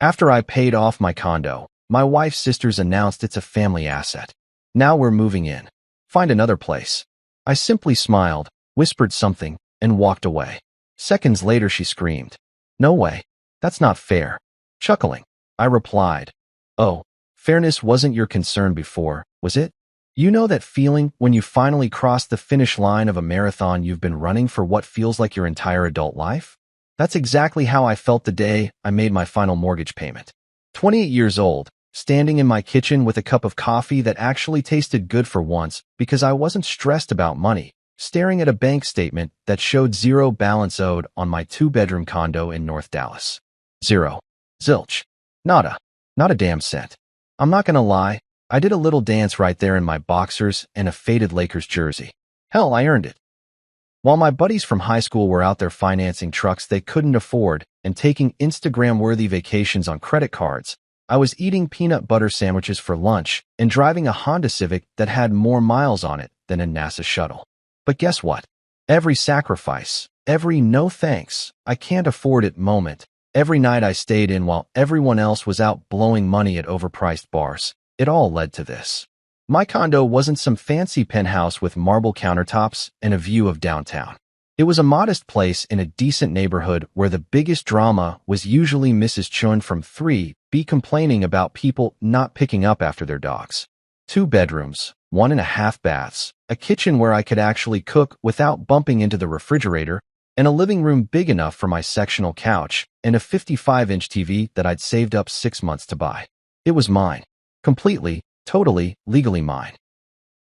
After I paid off my condo, my wife's sisters announced it's a family asset. Now we're moving in. Find another place. I simply smiled, whispered something, and walked away. Seconds later she screamed, "No way. That's not fair." Chuckling, I replied, "Oh, fairness wasn't your concern before, was it? You know that feeling when you finally cross the finish line of a marathon you've been running for what feels like your entire adult life? That's exactly how I felt the day I made my final mortgage payment. 28 years old, standing in my kitchen with a cup of coffee that actually tasted good for once because I wasn't stressed about money, staring at a bank statement that showed zero balance owed on my two-bedroom condo in North Dallas. Zero. Zilch. Nada. Not a damn cent. I'm not gonna lie, I did a little dance right there in my boxers and a faded Lakers jersey. Hell, I earned it. While my buddies from high school were out there financing trucks they couldn't afford and taking Instagram-worthy vacations on credit cards, I was eating peanut butter sandwiches for lunch and driving a Honda Civic that had more miles on it than a NASA shuttle. But guess what? Every sacrifice, every no thanks, I can't afford it moment, every night I stayed in while everyone else was out blowing money at overpriced bars, it all led to this. My condo wasn't some fancy penthouse with marble countertops and a view of downtown. It was a modest place in a decent neighborhood where the biggest drama was usually Mrs. Chun from 3B complaining about people not picking up after their dogs. 2 bedrooms, 1.5 baths, a kitchen where I could actually cook without bumping into the refrigerator, and a living room big enough for my sectional couch, and a 55-inch TV that I'd saved up 6 months to buy. It was mine. Completely, totally, legally mine.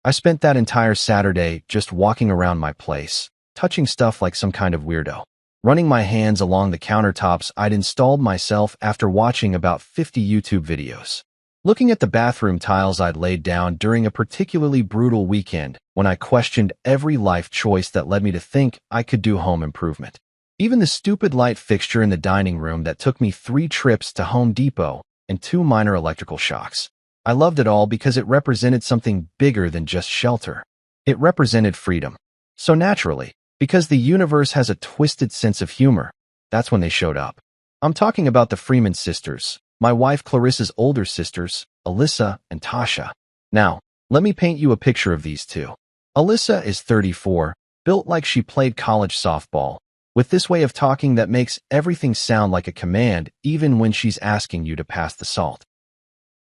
I spent that entire Saturday just walking around my place, touching stuff like some kind of weirdo, running my hands along the countertops I'd installed myself after watching about 50 YouTube videos, looking at the bathroom tiles I'd laid down during a particularly brutal weekend when I questioned every life choice that led me to think I could do home improvement. Even the stupid light fixture in the dining room that took me 3 trips to Home Depot and 2 minor electrical shocks. I loved it all because it represented something bigger than just shelter. It represented freedom. So naturally, because the universe has a twisted sense of humor, that's when they showed up. I'm talking about the Freeman sisters, my wife Clarissa's older sisters, Alyssa and Tasha. Now, let me paint you a picture of these two. Alyssa is 34, built like she played college softball, with this way of talking that makes everything sound like a command even when she's asking you to pass the salt.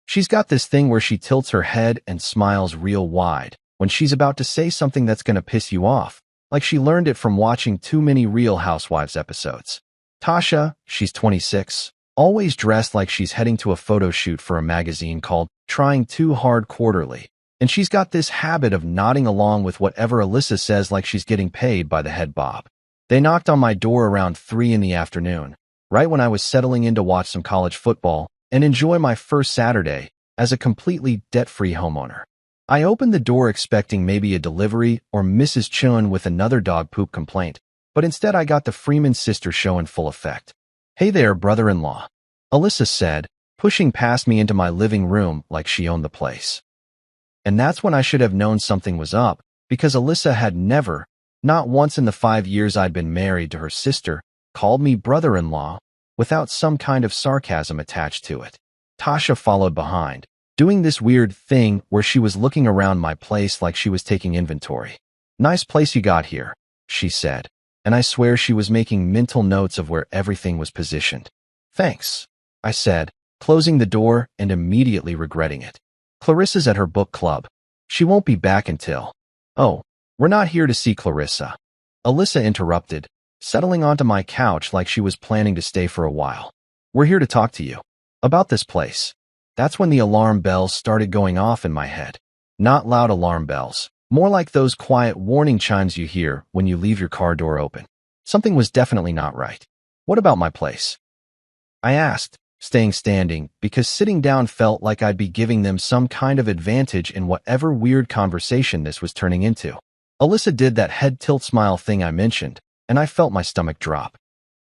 She's got this thing where she tilts her head and smiles real wide when she's about to say something that's gonna piss you off, like she learned it from watching too many Real Housewives episodes. Tasha, she's 26, always dressed like she's heading to a photo shoot for a magazine called Trying Too Hard Quarterly, and she's got this habit of nodding along with whatever Alyssa says like she's getting paid by the head bob. They knocked on my door around 3 in the afternoon, right when I was settling in to watch some college football and enjoy my first Saturday as a completely debt-free homeowner. I opened the door expecting maybe a delivery or Mrs. Chun with another dog poop complaint, but instead I got the Freeman sister show in full effect. "Hey there, brother-in-law," Alyssa said, pushing past me into my living room like she owned the place. And that's when I should have known something was up, because Alyssa had never, not once in the 5 years I'd been married to her sister, called me brother-in-law without some kind of sarcasm attached to it. Tasha followed behind, doing this weird thing where she was looking around my place like she was taking inventory. "Nice place you got here," she said, and I swear she was making mental notes of where everything was positioned. "Thanks," I said, closing the door and immediately regretting it. "Clarissa's at her book club. She won't be back until—" "Oh, we're not here to see Clarissa," Alyssa interrupted, settling onto my couch like she was planning to stay for a while. "We're here to talk to you about this place." That's when the alarm bells started going off in my head. Not loud alarm bells, more like those quiet warning chimes you hear when you leave your car door open. Something was definitely not right. "What about my place?" I asked, staying standing, because sitting down felt like I'd be giving them some kind of advantage in whatever weird conversation this was turning into. Alyssa did that head tilt smile thing I mentioned, and I felt my stomach drop.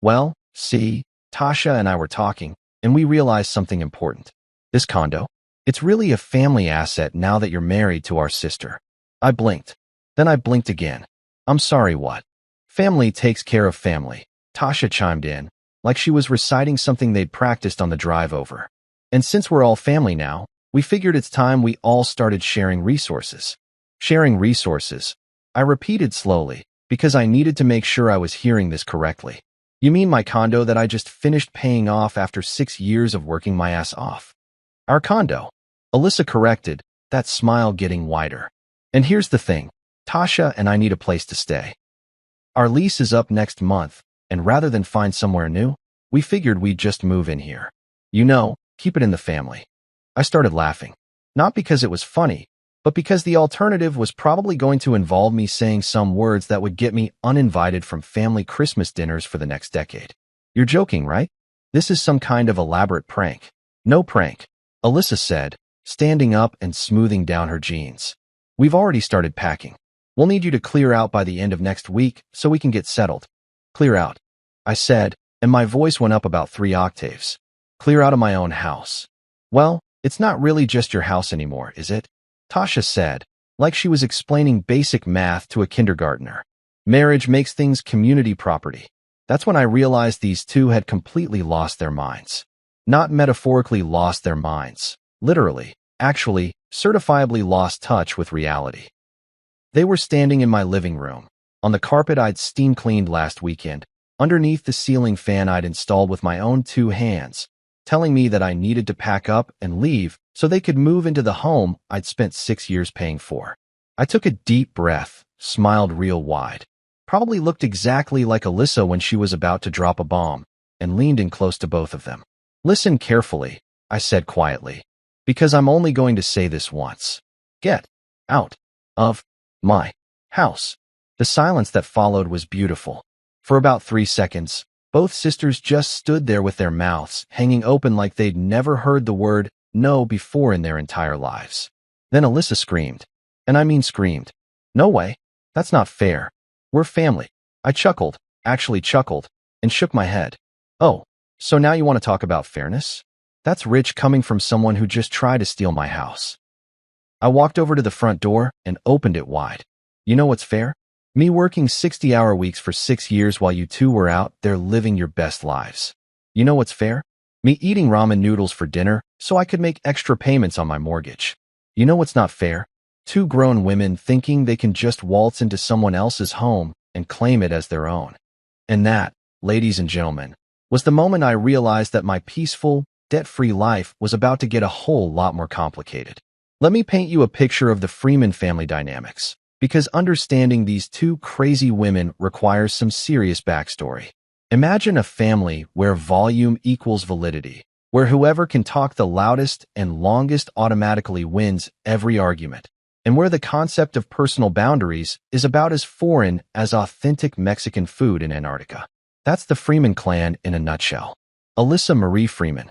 "Well, see, Tasha and I were talking, and we realized something important. This condo, it's really a family asset now that you're married to our sister." I blinked. Then I blinked again. "I'm sorry, what?" "Family takes care of family," Tasha chimed in, like she was reciting something they'd practiced on the drive over. And since we're all family now, we figured it's time we all started sharing resources. Sharing resources. I repeated slowly, because I needed to make sure I was hearing this correctly. You mean my condo that I just finished paying off after 6 years of working my ass off? Our condo. Alyssa corrected, that smile getting wider. And here's the thing. Tasha and I need a place to stay. Our lease is up next month, and rather than find somewhere new, we figured we'd just move in here. You know, keep it in the family. I started laughing. Not because it was funny, but because the alternative was probably going to involve me saying some words that would get me uninvited from family Christmas dinners for the next decade. You're joking, right? This is some kind of elaborate prank. No prank, Alyssa said, standing up and smoothing down her jeans. We've already started packing. We'll need you to clear out by the end of next week so we can get settled. Clear out, I said, and my voice went up about 3 octaves. Clear out of my own house. Well, it's not really just your house anymore, is it? Tasha said, like she was explaining basic math to a kindergartner. Marriage makes things community property. That's when I realized these two had completely lost their minds. Not metaphorically lost their minds. Literally, actually, certifiably lost touch with reality. They were standing in my living room, on the carpet I'd steam cleaned last weekend, underneath the ceiling fan I'd installed with my own 2 hands, telling me that I needed to pack up and leave so they could move into the home I'd spent 6 years paying for. I took a deep breath, smiled real wide, probably looked exactly like Alyssa when she was about to drop a bomb, and leaned in close to both of them. Listen carefully, I said quietly, because I'm only going to say this once. Get out of my house. The silence that followed was beautiful. For about 3 seconds, both sisters just stood there with their mouths hanging open like they'd never heard the word no before in their entire lives. Then Alyssa screamed. And I mean screamed. No way. That's not fair. We're family. I chuckled, actually chuckled, and shook my head. Oh, so now you want to talk about fairness? That's rich coming from someone who just tried to steal my house. I walked over to the front door and opened it wide. You know what's fair? Me working 60-hour weeks for 6 years while you two were out there living your best lives. You know what's fair? Me eating ramen noodles for dinner so I could make extra payments on my mortgage. You know what's not fair? 2 grown women thinking they can just waltz into someone else's home and claim it as their own. And that, ladies and gentlemen, was the moment I realized that my peaceful, debt-free life was about to get a whole lot more complicated. Let me paint you a picture of the Freeman family dynamics, because understanding these 2 crazy women requires some serious backstory. Imagine a family where volume equals validity, where whoever can talk the loudest and longest automatically wins every argument, and where the concept of personal boundaries is about as foreign as authentic Mexican food in Antarctica. That's the Freeman clan in a nutshell. Alyssa Marie Freeman.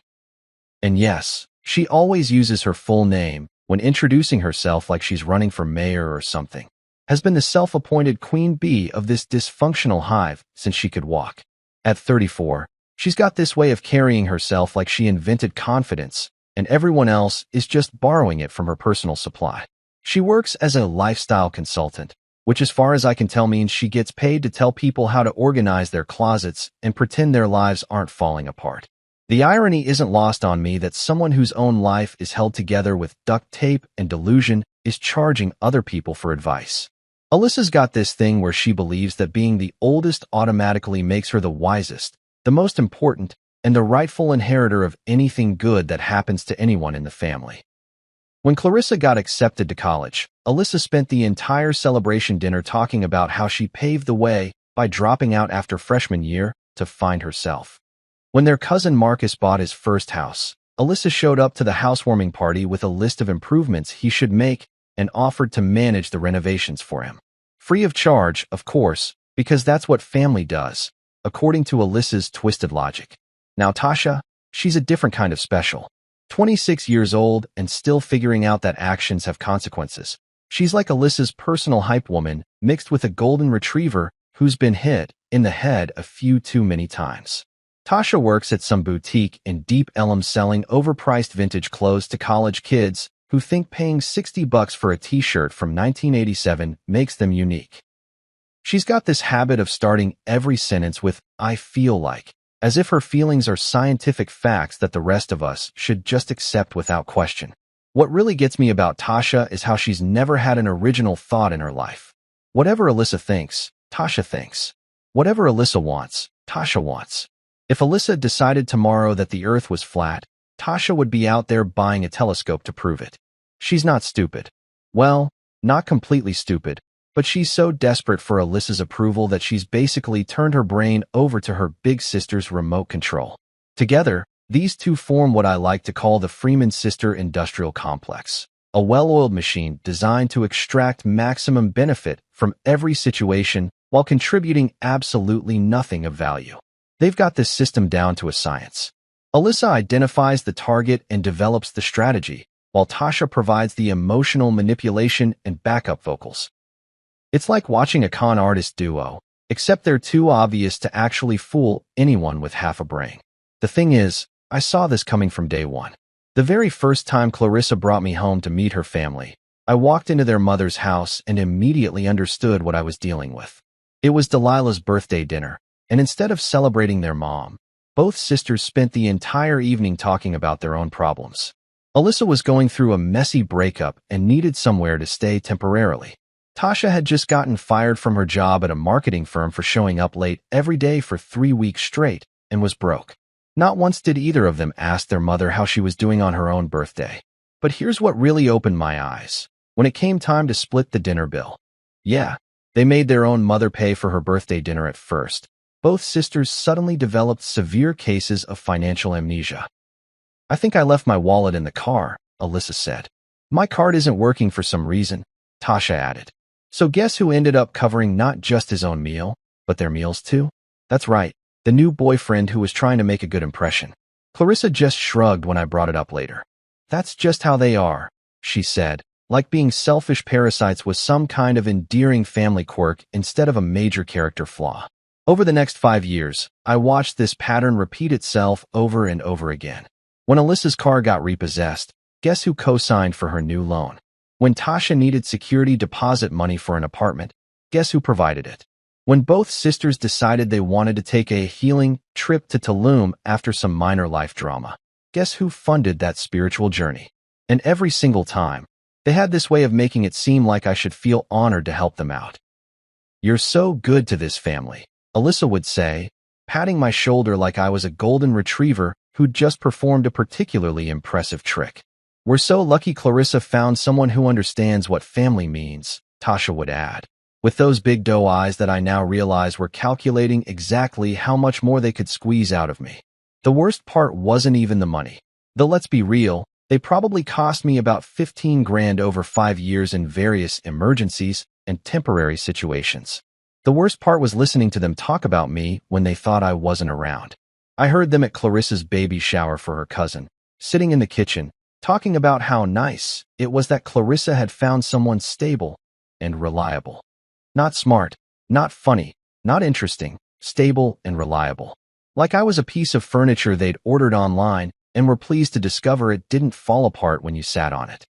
And yes, she always uses her full name when introducing herself like she's running for mayor or something, has been the self-appointed queen bee of this dysfunctional hive since she could walk. At 34, she's got this way of carrying herself like she invented confidence, and everyone else is just borrowing it from her personal supply. She works as a lifestyle consultant, which as far as I can tell means she gets paid to tell people how to organize their closets and pretend their lives aren't falling apart. The irony isn't lost on me that someone whose own life is held together with duct tape and delusion is charging other people for advice. Alyssa's got this thing where she believes that being the oldest automatically makes her the wisest, the most important, and the rightful inheritor of anything good that happens to anyone in the family. When Clarissa got accepted to college, Alyssa spent the entire celebration dinner talking about how she paved the way by dropping out after freshman year to find herself. When their cousin Marcus bought his first house, Alyssa showed up to the housewarming party with a list of improvements he should make and offered to manage the renovations for him. Free of charge, of course, because that's what family does, according to Alyssa's twisted logic. Now Tasha, she's a different kind of special. 26 years old and still figuring out that actions have consequences. She's like Alyssa's personal hype woman mixed with a golden retriever who's been hit in the head a few too many times. Tasha works at some boutique in Deep Ellum selling overpriced vintage clothes to college kids who think paying $60 for a t-shirt from 1987 makes them unique. She's got this habit of starting every sentence with, "I feel like," as if her feelings are scientific facts that the rest of us should just accept without question. What really gets me about Tasha is how she's never had an original thought in her life. Whatever Alyssa thinks, Tasha thinks. Whatever Alyssa wants, Tasha wants. If Alyssa decided tomorrow that the earth was flat, Tasha would be out there buying a telescope to prove it. She's not stupid. Well, not completely stupid, but she's so desperate for Alyssa's approval that she's basically turned her brain over to her big sister's remote control. Together, these two form what I like to call the Freeman sister industrial complex, a well-oiled machine designed to extract maximum benefit from every situation while contributing absolutely nothing of value. They've got this system down to a science. Alyssa identifies the target and develops the strategy, while Tasha provides the emotional manipulation and backup vocals. It's like watching a con artist duo, except they're too obvious to actually fool anyone with half a brain. The thing is, I saw this coming from day one. The very first time Clarissa brought me home to meet her family, I walked into their mother's house and immediately understood what I was dealing with. It was Delilah's birthday dinner, and instead of celebrating their mom, both sisters spent the entire evening talking about their own problems. Alyssa was going through a messy breakup and needed somewhere to stay temporarily. Tasha had just gotten fired from her job at a marketing firm for showing up late every day for 3 weeks straight and was broke. Not once did either of them ask their mother how she was doing on her own birthday. But here's what really opened my eyes. When it came time to split the dinner bill. Yeah, they made their own mother pay for her birthday dinner at first. Both sisters suddenly developed severe cases of financial amnesia. I think I left my wallet in the car, Alyssa said. My card isn't working for some reason, Tasha added. So guess who ended up covering not just his own meal, but their meals too? That's right, the new boyfriend who was trying to make a good impression. Clarissa just shrugged when I brought it up later. That's just how they are, she said, like being selfish parasites was some kind of endearing family quirk instead of a major character flaw. Over the next 5 years, I watched this pattern repeat itself over and over again. When Alyssa's car got repossessed, guess who co-signed for her new loan? When Tasha needed security deposit money for an apartment, guess who provided it? When both sisters decided they wanted to take a healing trip to Tulum after some minor life drama, guess who funded that spiritual journey? And every single time, they had this way of making it seem like I should feel honored to help them out. You're so good to this family, Alyssa would say, patting my shoulder like I was a golden retriever who'd just performed a particularly impressive trick. We're so lucky Clarissa found someone who understands what family means, Tasha would add, with those big doe eyes that I now realize were calculating exactly how much more they could squeeze out of me. The worst part wasn't even the money. Though let's be real, they probably cost me about 15 grand over 5 years in various emergencies and temporary situations. The worst part was listening to them talk about me when they thought I wasn't around. I heard them at Clarissa's baby shower for her cousin, sitting in the kitchen, talking about how nice it was that Clarissa had found someone stable and reliable. Not smart, not funny, not interesting, stable and reliable. Like I was a piece of furniture they'd ordered online and were pleased to discover it didn't fall apart when you sat on it.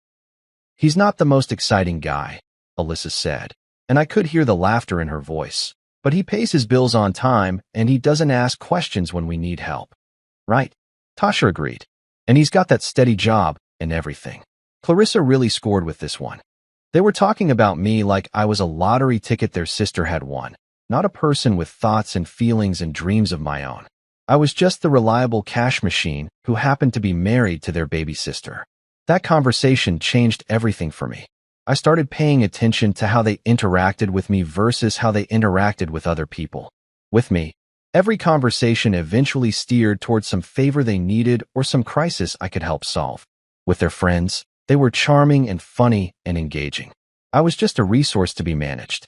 He's not the most exciting guy, Alyssa said, and I could hear the laughter in her voice. But he pays his bills on time and he doesn't ask questions when we need help. Right? Tasha agreed. And he's got that steady job and everything. Clarissa really scored with this one. They were talking about me like I was a lottery ticket their sister had won, not a person with thoughts and feelings and dreams of my own. I was just the reliable cash machine who happened to be married to their baby sister. That conversation changed everything for me. I started paying attention to how they interacted with me versus how they interacted with other people. With me, every conversation eventually steered towards some favor they needed or some crisis I could help solve. With their friends, they were charming and funny and engaging. I was just a resource to be managed.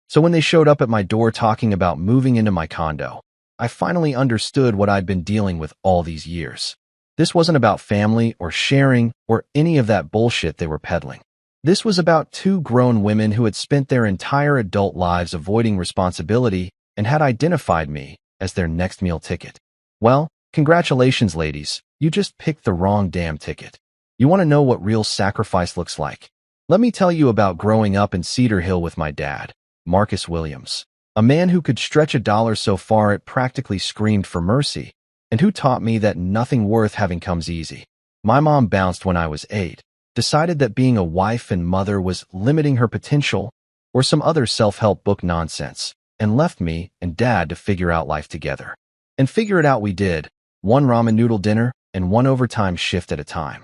So when they showed up at my door talking about moving into my condo, I finally understood what I'd been dealing with all these years. This wasn't about family or sharing or any of that bullshit they were peddling. This was about 2 grown women who had spent their entire adult lives avoiding responsibility and had identified me as their next meal ticket. Well, congratulations, ladies. You just picked the wrong damn ticket. You want to know what real sacrifice looks like? Let me tell you about growing up in Cedar Hill with my dad, Marcus Williams. A man who could stretch a dollar so far it practically screamed for mercy, and who taught me that nothing worth having comes easy. My mom bounced when I was 8, decided that being a wife and mother was limiting her potential, or some other self-help book nonsense, and left me and Dad to figure out life together. And figure it out we did, one ramen noodle dinner and one overtime shift at a time.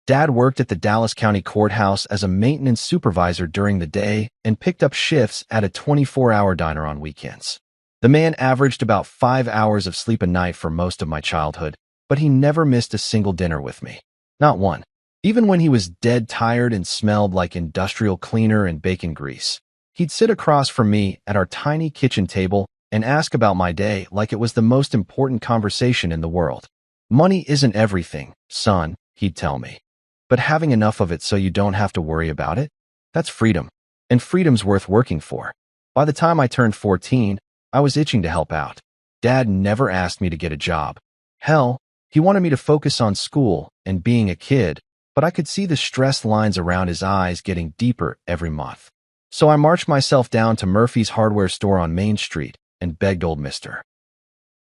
Dad worked at the Dallas County Courthouse as a maintenance supervisor during the day and picked up shifts at a 24-hour diner on weekends. The man averaged about 5 hours of sleep a night for most of my childhood, but he never missed a single dinner with me. Not one. Even when he was dead tired and smelled like industrial cleaner and bacon grease. He'd sit across from me at our tiny kitchen table and ask about my day like it was the most important conversation in the world. Money isn't everything, son, he'd tell me. But having enough of it so you don't have to worry about it? That's freedom. And freedom's worth working for. By the time I turned 14, I was itching to help out. Dad never asked me to get a job. Hell, he wanted me to focus on school and being a kid, but I could see the stress lines around his eyes getting deeper every month. So I marched myself down to Murphy's hardware store on Main Street and begged old Mr.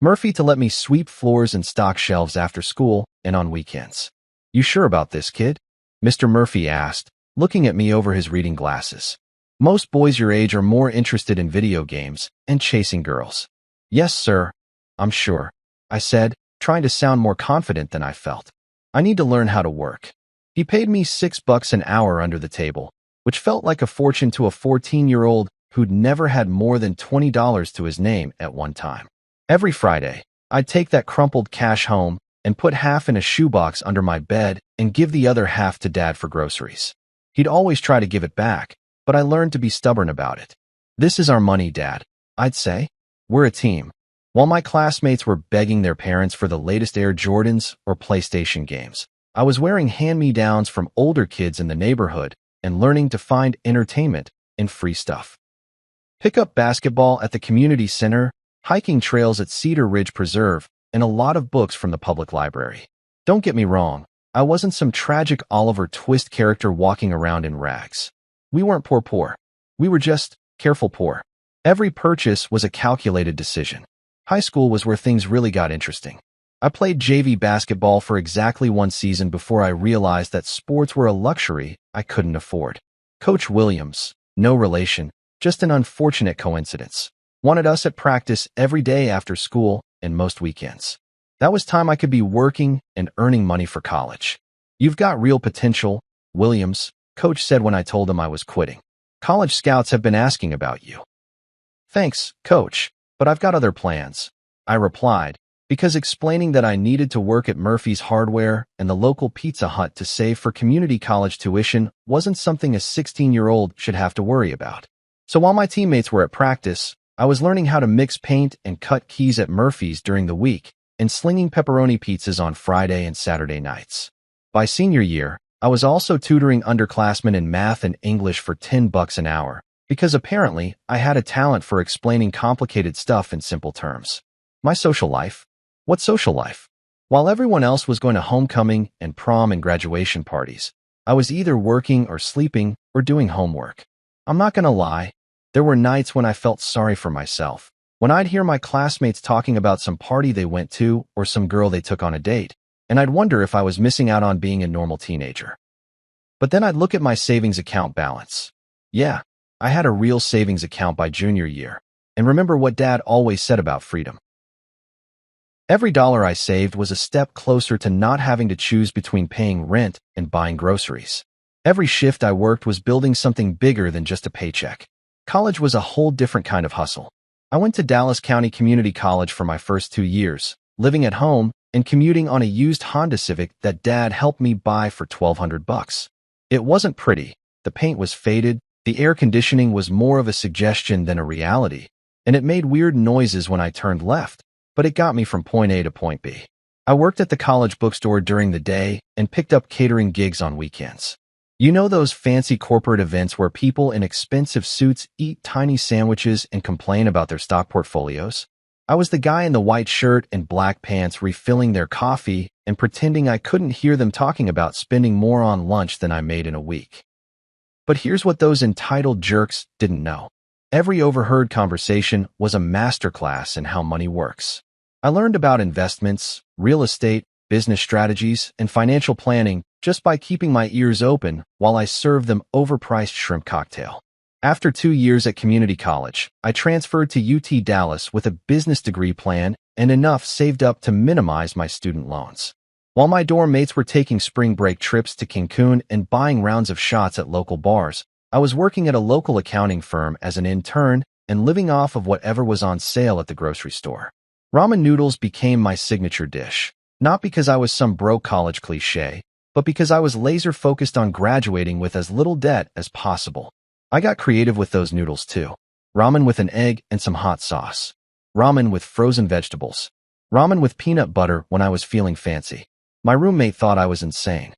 Murphy to let me sweep floors and stock shelves after school and on weekends. You sure about this, kid? Mr. Murphy asked, looking at me over his reading glasses. Most boys your age are more interested in video games and chasing girls. Yes, sir. I'm sure, I said, trying to sound more confident than I felt. I need to learn how to work. He paid me $6 an hour under the table, which felt like a fortune to a 14-year-old who'd never had more than $20 to his name at one time. Every Friday, I'd take that crumpled cash home and put half in a shoebox under my bed and give the other half to Dad for groceries. He'd always try to give it back, but I learned to be stubborn about it. This is our money, Dad, I'd say. We're a team. While my classmates were begging their parents for the latest Air Jordans or PlayStation games, I was wearing hand-me-downs from older kids in the neighborhood and learning to find entertainment in free stuff. Pick up basketball at the community center, hiking trails at Cedar Ridge Preserve, and a lot of books from the public library. Don't get me wrong, I wasn't some tragic Oliver Twist character walking around in rags. We weren't poor. We were just careful poor. Every purchase was a calculated decision. High school was where things really got interesting. I played JV basketball for exactly one season before I realized that sports were a luxury I couldn't afford. Coach Williams, no relation, just an unfortunate coincidence, wanted us at practice every day after school and most weekends. That was time I could be working and earning money for college. You've got real potential, Williams, Coach said when I told him I was quitting. College scouts have been asking about you. Thanks, Coach, but I've got other plans, I replied, because explaining that I needed to work at Murphy's Hardware and the local Pizza Hut to save for community college tuition wasn't something a 16-year-old should have to worry about. So while my teammates were at practice, I was learning how to mix paint and cut keys at Murphy's during the week and slinging pepperoni pizzas on Friday and Saturday nights. By senior year, I was also tutoring underclassmen in math and English for $10 an hour, because apparently I had a talent for explaining complicated stuff in simple terms. My social life? What social life? While everyone else was going to homecoming and prom and graduation parties, I was either working or sleeping or doing homework. I'm not gonna lie, there were nights when I felt sorry for myself, when I'd hear my classmates talking about some party they went to or some girl they took on a date, and I'd wonder if I was missing out on being a normal teenager. But then I'd look at my savings account balance. Yeah, I had a real savings account by junior year, and remember what Dad always said about freedom. Every dollar I saved was a step closer to not having to choose between paying rent and buying groceries. Every shift I worked was building something bigger than just a paycheck. College was a whole different kind of hustle. I went to Dallas County Community College for my first 2 years, living at home and commuting on a used Honda Civic that Dad helped me buy for $1,200. It wasn't pretty, the paint was faded, the air conditioning was more of a suggestion than a reality, and it made weird noises when I turned left, but it got me from point A to point B. I worked at the college bookstore during the day and picked up catering gigs on weekends. You know those fancy corporate events where people in expensive suits eat tiny sandwiches and complain about their stock portfolios? I was the guy in the white shirt and black pants refilling their coffee and pretending I couldn't hear them talking about spending more on lunch than I made in a week. But here's what those entitled jerks didn't know. Every overheard conversation was a masterclass in how money works. I learned about investments, real estate, business strategies, and financial planning just by keeping my ears open while I served them overpriced shrimp cocktail. After 2 years at community college, I transferred to UT Dallas with a business degree plan and enough saved up to minimize my student loans. While my dorm mates were taking spring break trips to Cancun and buying rounds of shots at local bars, I was working at a local accounting firm as an intern and living off of whatever was on sale at the grocery store. Ramen noodles became my signature dish, not because I was some broke college cliché, but because I was laser focused on graduating with as little debt as possible. I got creative with those noodles too. Ramen with an egg and some hot sauce. Ramen with frozen vegetables. Ramen with peanut butter when I was feeling fancy. My roommate thought I was insane.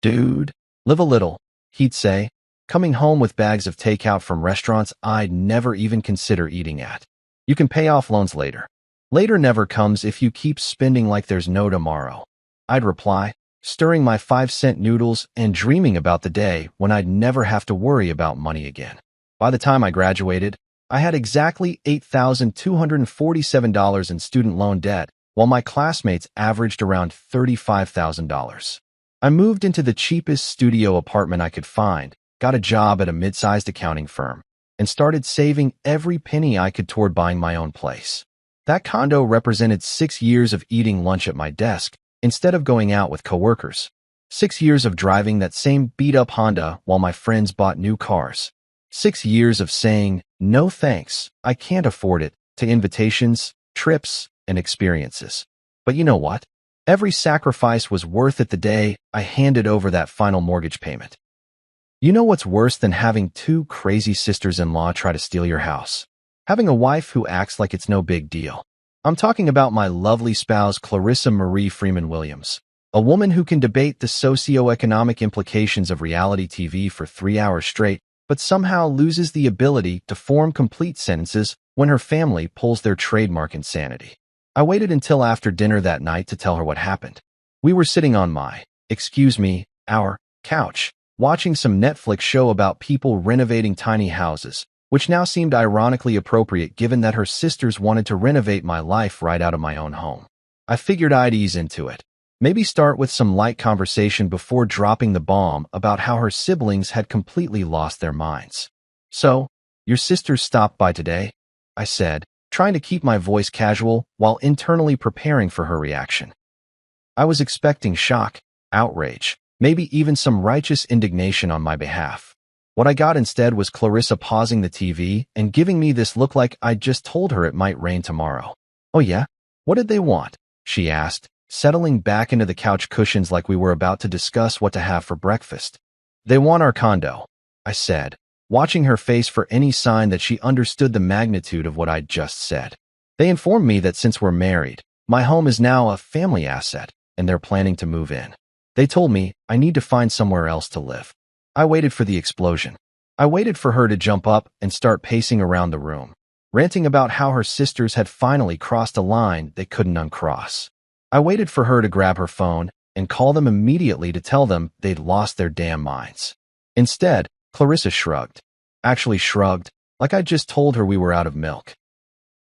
"Dude, live a little," he'd say, coming home with bags of takeout from restaurants I'd never even consider eating at. "You can pay off loans later. Later never comes if you keep spending like there's no tomorrow," I'd reply, stirring my 5-cent noodles and dreaming about the day when I'd never have to worry about money again. By the time I graduated, I had exactly $8,247 in student loan debt, while my classmates averaged around $35,000. I moved into the cheapest studio apartment I could find, got a job at a mid-sized accounting firm, and started saving every penny I could toward buying my own place. That condo represented 6 years of eating lunch at my desk instead of going out with coworkers. 6 years of driving that same beat-up Honda while my friends bought new cars. 6 years of saying, "No thanks, I can't afford it," to invitations, trips, and experiences. But you know what? Every sacrifice was worth it the day I handed over that final mortgage payment. You know what's worse than having 2 crazy sisters-in-law try to steal your house? Having a wife who acts like it's no big deal. I'm talking about my lovely spouse, Clarissa Marie Freeman Williams, a woman who can debate the socioeconomic implications of reality TV for 3 hours straight, but somehow loses the ability to form complete sentences when her family pulls their trademark insanity. I waited until after dinner that night to tell her what happened. We were sitting on our couch, watching some Netflix show about people renovating tiny houses, which now seemed ironically appropriate given that her sisters wanted to renovate my life right out of my own home. I figured I'd ease into it. Maybe start with some light conversation before dropping the bomb about how her siblings had completely lost their minds. "So, your sisters stopped by today?" I said, trying to keep my voice casual while internally preparing for her reaction. I was expecting shock, outrage, maybe even some righteous indignation on my behalf. What I got instead was Clarissa pausing the TV and giving me this look like I'd just told her it might rain tomorrow. "Oh yeah? What did they want?" she asked, settling back into the couch cushions like we were about to discuss what to have for breakfast. "They want our condo," I said, watching her face for any sign that she understood the magnitude of what I'd just said. "They informed me that since we're married, my home is now a family asset, and they're planning to move in. They told me I need to find somewhere else to live." I waited for the explosion. I waited for her to jump up and start pacing around the room, ranting about how her sisters had finally crossed a line they couldn't uncross. I waited for her to grab her phone and call them immediately to tell them they'd lost their damn minds. Instead, Clarissa shrugged. Actually shrugged, like I'd just told her we were out of milk.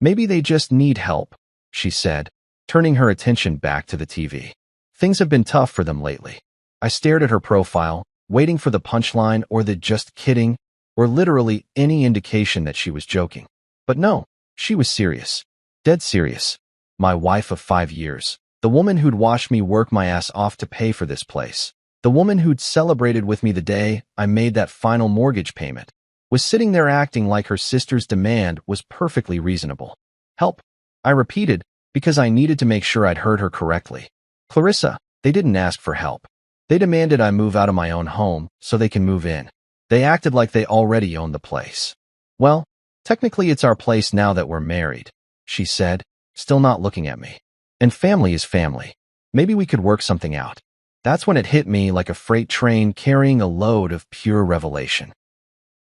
"Maybe they just need help," she said, turning her attention back to the TV. "Things have been tough for them lately." I stared at her profile, waiting for the punchline or the "just kidding," or literally any indication that she was joking. But no, she was serious. Dead serious. My wife of 5 years. The woman who'd watched me work my ass off to pay for this place. The woman who'd celebrated with me the day I made that final mortgage payment. Was sitting there acting like her sister's demand was perfectly reasonable. "Help," I repeated, because I needed to make sure I'd heard her correctly. "Clarissa, they didn't ask for help. They demanded I move out of my own home so they can move in. They acted like they already owned the place." "Well, technically it's our place now that we're married," she said, still not looking at me. "And family is family. Maybe we could work something out." That's when it hit me like a freight train carrying a load of pure revelation.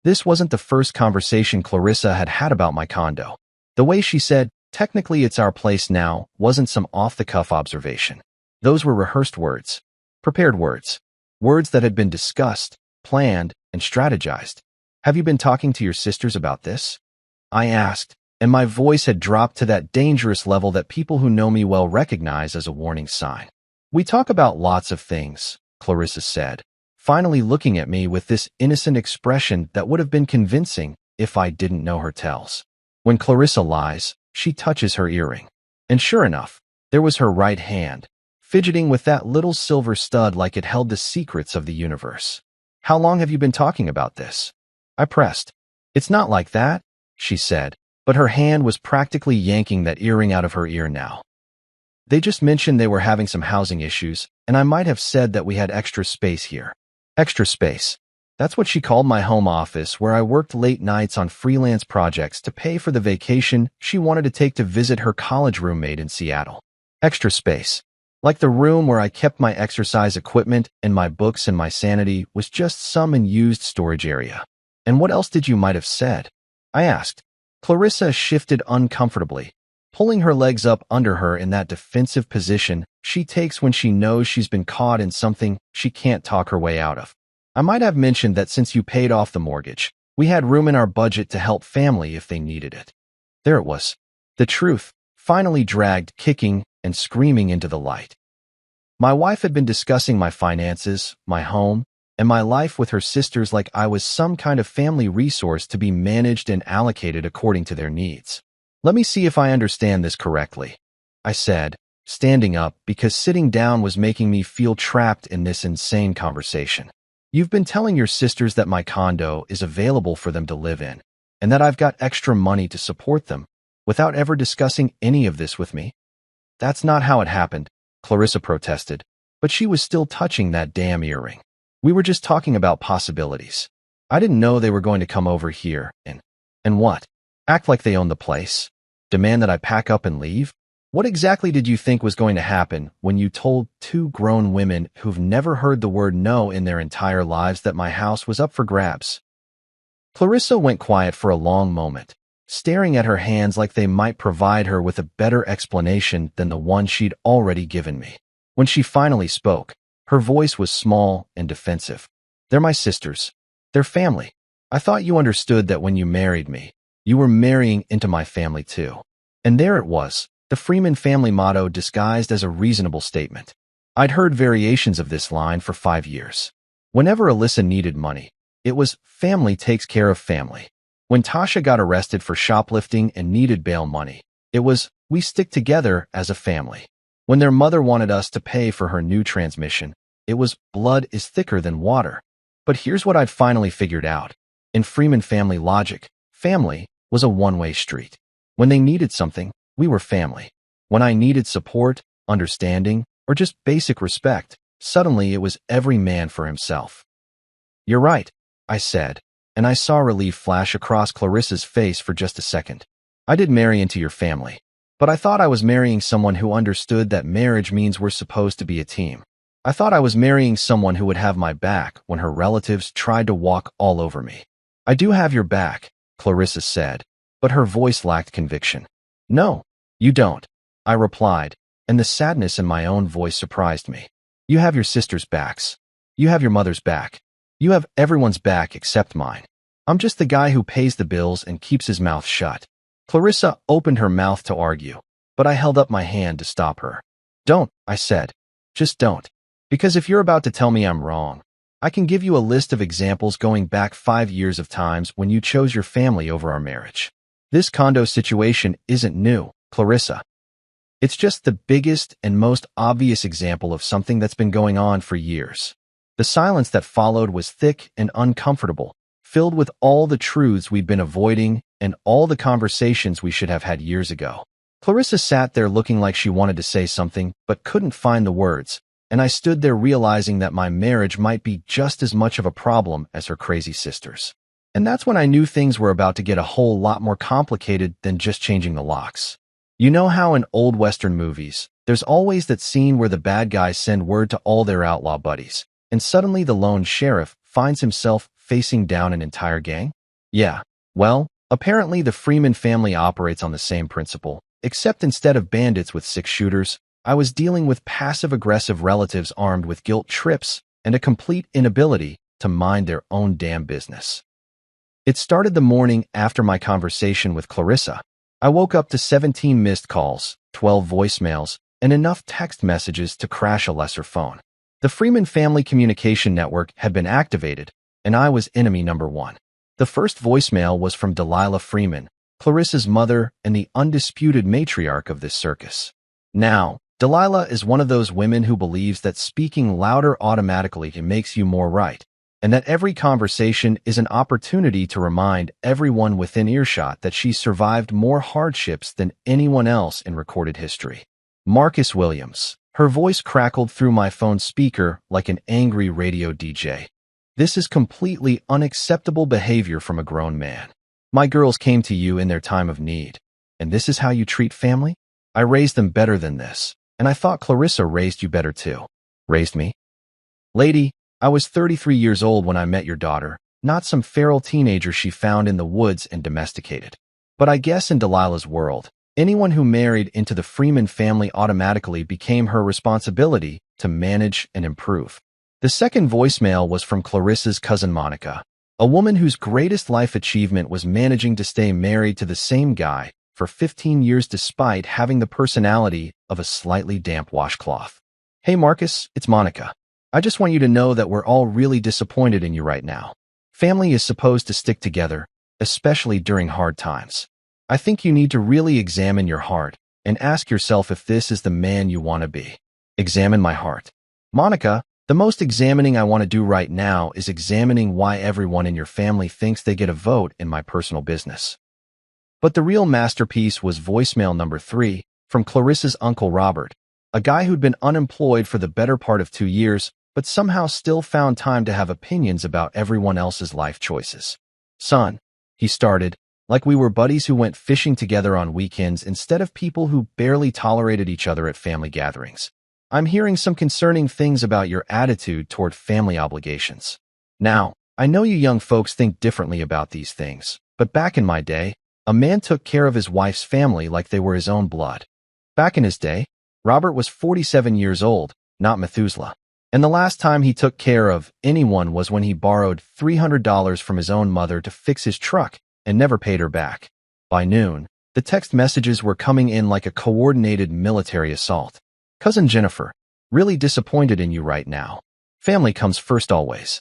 This wasn't the first conversation Clarissa had had about my condo. The way she said, "Technically it's our place now," wasn't some off-the-cuff observation. Those were rehearsed words. Prepared words. Words that had been discussed, planned, and strategized. Have you been talking to your sisters about this? I asked, and my voice had dropped to that dangerous level that people who know me well recognize as a warning sign. We talk about lots of things, Clarissa said, finally looking at me with this innocent expression that would have been convincing if I didn't know her tells. When Clarissa lies, she touches her earring. And sure enough, there was her right hand, fidgeting with that little silver stud like it held the secrets of the universe. How long have you been talking about this? I pressed. It's not like that, she said, but her hand was practically yanking that earring out of her ear now. They just mentioned they were having some housing issues, and I might have said that we had extra space here. Extra space. That's what she called my home office, where I worked late nights on freelance projects to pay for the vacation she wanted to take to visit her college roommate in Seattle. Extra space. Like the room where I kept my exercise equipment and my books and my sanity was just some unused storage area. And what else did you might have said? I asked. Clarissa shifted uncomfortably, pulling her legs up under her in that defensive position she takes when she knows she's been caught in something she can't talk her way out of. I might have mentioned that since you paid off the mortgage, we had room in our budget to help family if they needed it. There it was. The truth, finally dragged kicking and screaming into the light. My wife had been discussing my finances, my home, and my life with her sisters like I was some kind of family resource to be managed and allocated according to their needs. Let me see if I understand this correctly, I said, standing up because sitting down was making me feel trapped in this insane conversation. You've been telling your sisters that my condo is available for them to live in, and that I've got extra money to support them, without ever discussing any of this with me? That's not how it happened, Clarissa protested, but she was still touching that damn earring. We were just talking about possibilities. I didn't know they were going to come over here and what? Act like they own the place? Demand that I pack up and leave? What exactly did you think was going to happen when you told two grown women who've never heard the word no in their entire lives that my house was up for grabs? Clarissa went quiet for a long moment, staring at her hands like they might provide her with a better explanation than the one she'd already given me. When she finally spoke, her voice was small and defensive. They're my sisters. They're family. I thought you understood that when you married me, you were marrying into my family too. And there it was, the Freeman family motto disguised as a reasonable statement. I'd heard variations of this line for 5 years. Whenever Alyssa needed money, it was family takes care of family. When Tasha got arrested for shoplifting and needed bail money, it was we stick together as a family. When their mother wanted us to pay for her new transmission, it was blood is thicker than water. But here's what I'd finally figured out. In Freeman family logic, family was a one-way street. When they needed something, we were family. When I needed support, understanding, or just basic respect, suddenly it was every man for himself. You're right, I said, and I saw relief flash across Clarissa's face for just a second. I did marry into your family, but I thought I was marrying someone who understood that marriage means we're supposed to be a team. I thought I was marrying someone who would have my back when her relatives tried to walk all over me. I do have your back, Clarissa said, but her voice lacked conviction. No, you don't, I replied, and the sadness in my own voice surprised me. You have your sister's backs. You have your mother's back. You have everyone's back except mine. I'm just the guy who pays the bills and keeps his mouth shut. Clarissa opened her mouth to argue, but I held up my hand to stop her. Don't, I said. Just don't. Because if you're about to tell me I'm wrong, I can give you a list of examples going back 5 years of times when you chose your family over our marriage. This condo situation isn't new, Clarissa. It's just the biggest and most obvious example of something that's been going on for years. The silence that followed was thick and uncomfortable, filled with all the truths we'd been avoiding and all the conversations we should have had years ago. Clarissa sat there looking like she wanted to say something but couldn't find the words, and I stood there realizing that my marriage might be just as much of a problem as her crazy sisters. And that's when I knew things were about to get a whole lot more complicated than just changing the locks. You know how in old Western movies, there's always that scene where the bad guys send word to all their outlaw buddies, and suddenly the lone sheriff finds himself facing down an entire gang? Yeah, well, apparently the Freeman family operates on the same principle, except instead of bandits with 6-shooters, I was dealing with passive-aggressive relatives armed with guilt trips and a complete inability to mind their own damn business. It started the morning after my conversation with Clarissa. I woke up to 17 missed calls, 12 voicemails, and enough text messages to crash a lesser phone. The Freeman Family Communication Network had been activated, and I was enemy number one. The first voicemail was from Delilah Freeman, Clarissa's mother and the undisputed matriarch of this circus. Now, Delilah is one of those women who believes that speaking louder automatically makes you more right, and that every conversation is an opportunity to remind everyone within earshot that she's survived more hardships than anyone else in recorded history. Marcus Williams. Her voice crackled through my phone speaker like an angry radio DJ. This is completely unacceptable behavior from a grown man. My girls came to you in their time of need, and this is how you treat family? I raised them better than this, and I thought Clarissa raised you better too. Raised me? Lady, I was 33 years old when I met your daughter, not some feral teenager she found in the woods and domesticated. But I guess in Delilah's world, anyone who married into the Freeman family automatically became her responsibility to manage and improve. The second voicemail was from Clarissa's cousin Monica, a woman whose greatest life achievement was managing to stay married to the same guy for 15 years despite having the personality of a slightly damp washcloth. Hey Marcus, it's Monica. I just want you to know that we're all really disappointed in you right now. Family is supposed to stick together, especially during hard times. I think you need to really examine your heart and ask yourself if this is the man you want to be. Examine my heart. Monica, the most examining I want to do right now is examining why everyone in your family thinks they get a vote in my personal business. But the real masterpiece was voicemail number 3 from Clarissa's Uncle Robert, a guy who'd been unemployed for the better part of 2 years, but somehow still found time to have opinions about everyone else's life choices. Son, he started, like we were buddies who went fishing together on weekends instead of people who barely tolerated each other at family gatherings. I'm hearing some concerning things about your attitude toward family obligations. Now, I know you young folks think differently about these things, but back in my day, a man took care of his wife's family like they were his own blood. Back in his day, Robert was 47 years old, not Methuselah. And the last time he took care of anyone was when he borrowed $300 from his own mother to fix his truck and never paid her back. By noon, the text messages were coming in like a coordinated military assault. Cousin Jennifer, really disappointed in you right now. Family comes first always.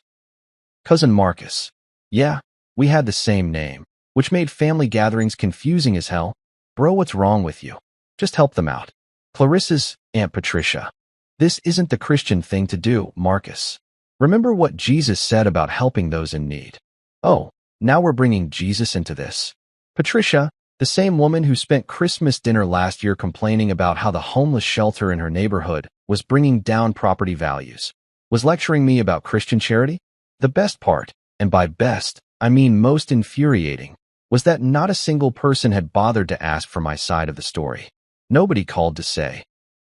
Cousin Marcus, yeah, we had the same name, which made family gatherings confusing as hell. Bro, what's wrong with you? Just help them out. Clarissa's Aunt Patricia. This isn't the Christian thing to do, Marcus. Remember what Jesus said about helping those in need. Oh, now we're bringing Jesus into this. Patricia, the same woman who spent Christmas dinner last year complaining about how the homeless shelter in her neighborhood was bringing down property values, was lecturing me about Christian charity? The best part, and by best, I mean most infuriating, was that not a single person had bothered to ask for my side of the story. Nobody called to say,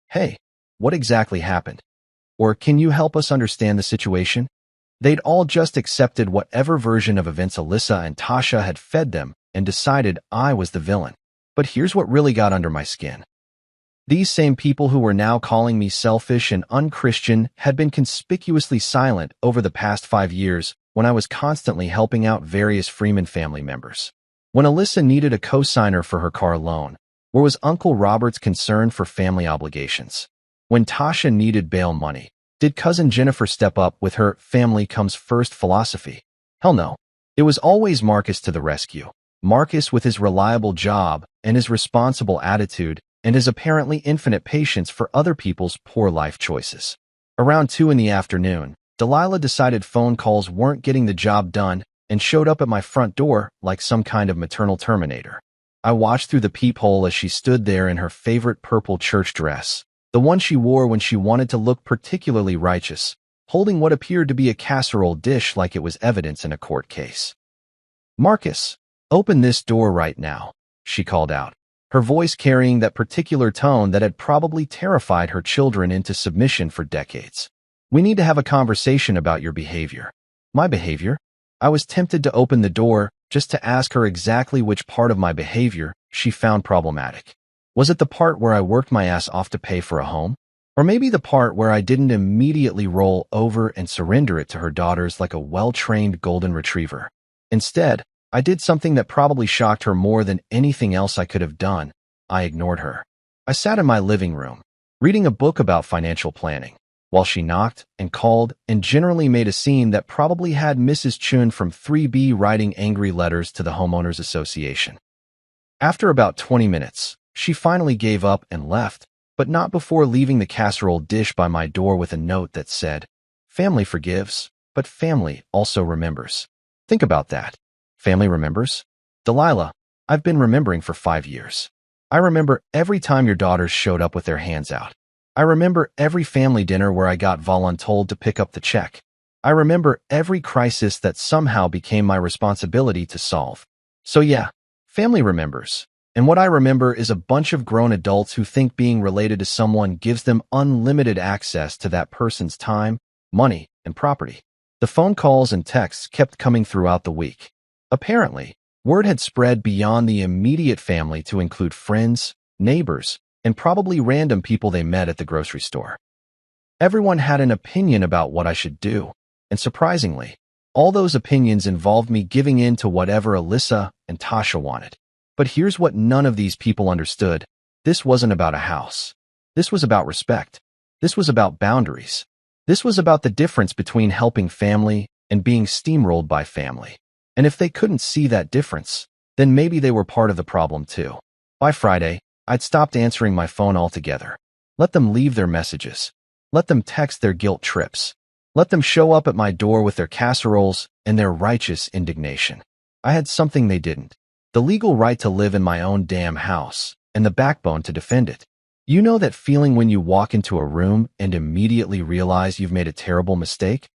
hey, what exactly happened? Or can you help us understand the situation? They'd all just accepted whatever version of events Alyssa and Tasha had fed them and decided I was the villain. But here's what really got under my skin. These same people who were now calling me selfish and unchristian had been conspicuously silent over the past 5 years when I was constantly helping out various Freeman family members. When Alyssa needed a co-signer for her car loan, where was Uncle Robert's concern for family obligations? When Tasha needed bail money, did Cousin Jennifer step up with her family comes first philosophy? Hell no. It was always Marcus to the rescue. Marcus with his reliable job and his responsible attitude and his apparently infinite patience for other people's poor life choices. Around 2 in the afternoon, Delilah decided phone calls weren't getting the job done and showed up at my front door like some kind of maternal terminator. I watched through the peephole as she stood there in her favorite purple church dress, the one she wore when she wanted to look particularly righteous, holding what appeared to be a casserole dish like it was evidence in a court case. Marcus, open this door right now, she called out, her voice carrying that particular tone that had probably terrified her children into submission for decades. We need to have a conversation about your behavior. My behavior? I was tempted to open the door just to ask her exactly which part of my behavior she found problematic. Was it the part where I worked my ass off to pay for a home? Or maybe the part where I didn't immediately roll over and surrender it to her daughters like a well-trained golden retriever? Instead, I did something that probably shocked her more than anything else I could have done. I ignored her. I sat in my living room, reading a book about financial planning, while she knocked and called and generally made a scene that probably had Mrs. Chun from 3B writing angry letters to the Homeowners Association. After about 20 minutes, she finally gave up and left, but not before leaving the casserole dish by my door with a note that said, "Family forgives, but family also remembers." Think about that. Family remembers? Delilah, I've been remembering for 5 years. I remember every time your daughters showed up with their hands out. I remember every family dinner where I got voluntold to pick up the check. I remember every crisis that somehow became my responsibility to solve. So yeah, family remembers. And what I remember is a bunch of grown adults who think being related to someone gives them unlimited access to that person's time, money, and property. The phone calls and texts kept coming throughout the week. Apparently, word had spread beyond the immediate family to include friends, neighbors, and probably random people they met at the grocery store. Everyone had an opinion about what I should do, and surprisingly, all those opinions involved me giving in to whatever Alyssa and Tasha wanted. But here's what none of these people understood. This wasn't about a house. This was about respect. This was about boundaries. This was about the difference between helping family and being steamrolled by family. And if they couldn't see that difference, then maybe they were part of the problem too. By Friday, I'd stopped answering my phone altogether. Let them leave their messages. Let them text their guilt trips. Let them show up at my door with their casseroles and their righteous indignation. I had something they didn't. The legal right to live in my own damn house, and the backbone to defend it. You know that feeling when you walk into a room and immediately realize you've made a terrible mistake?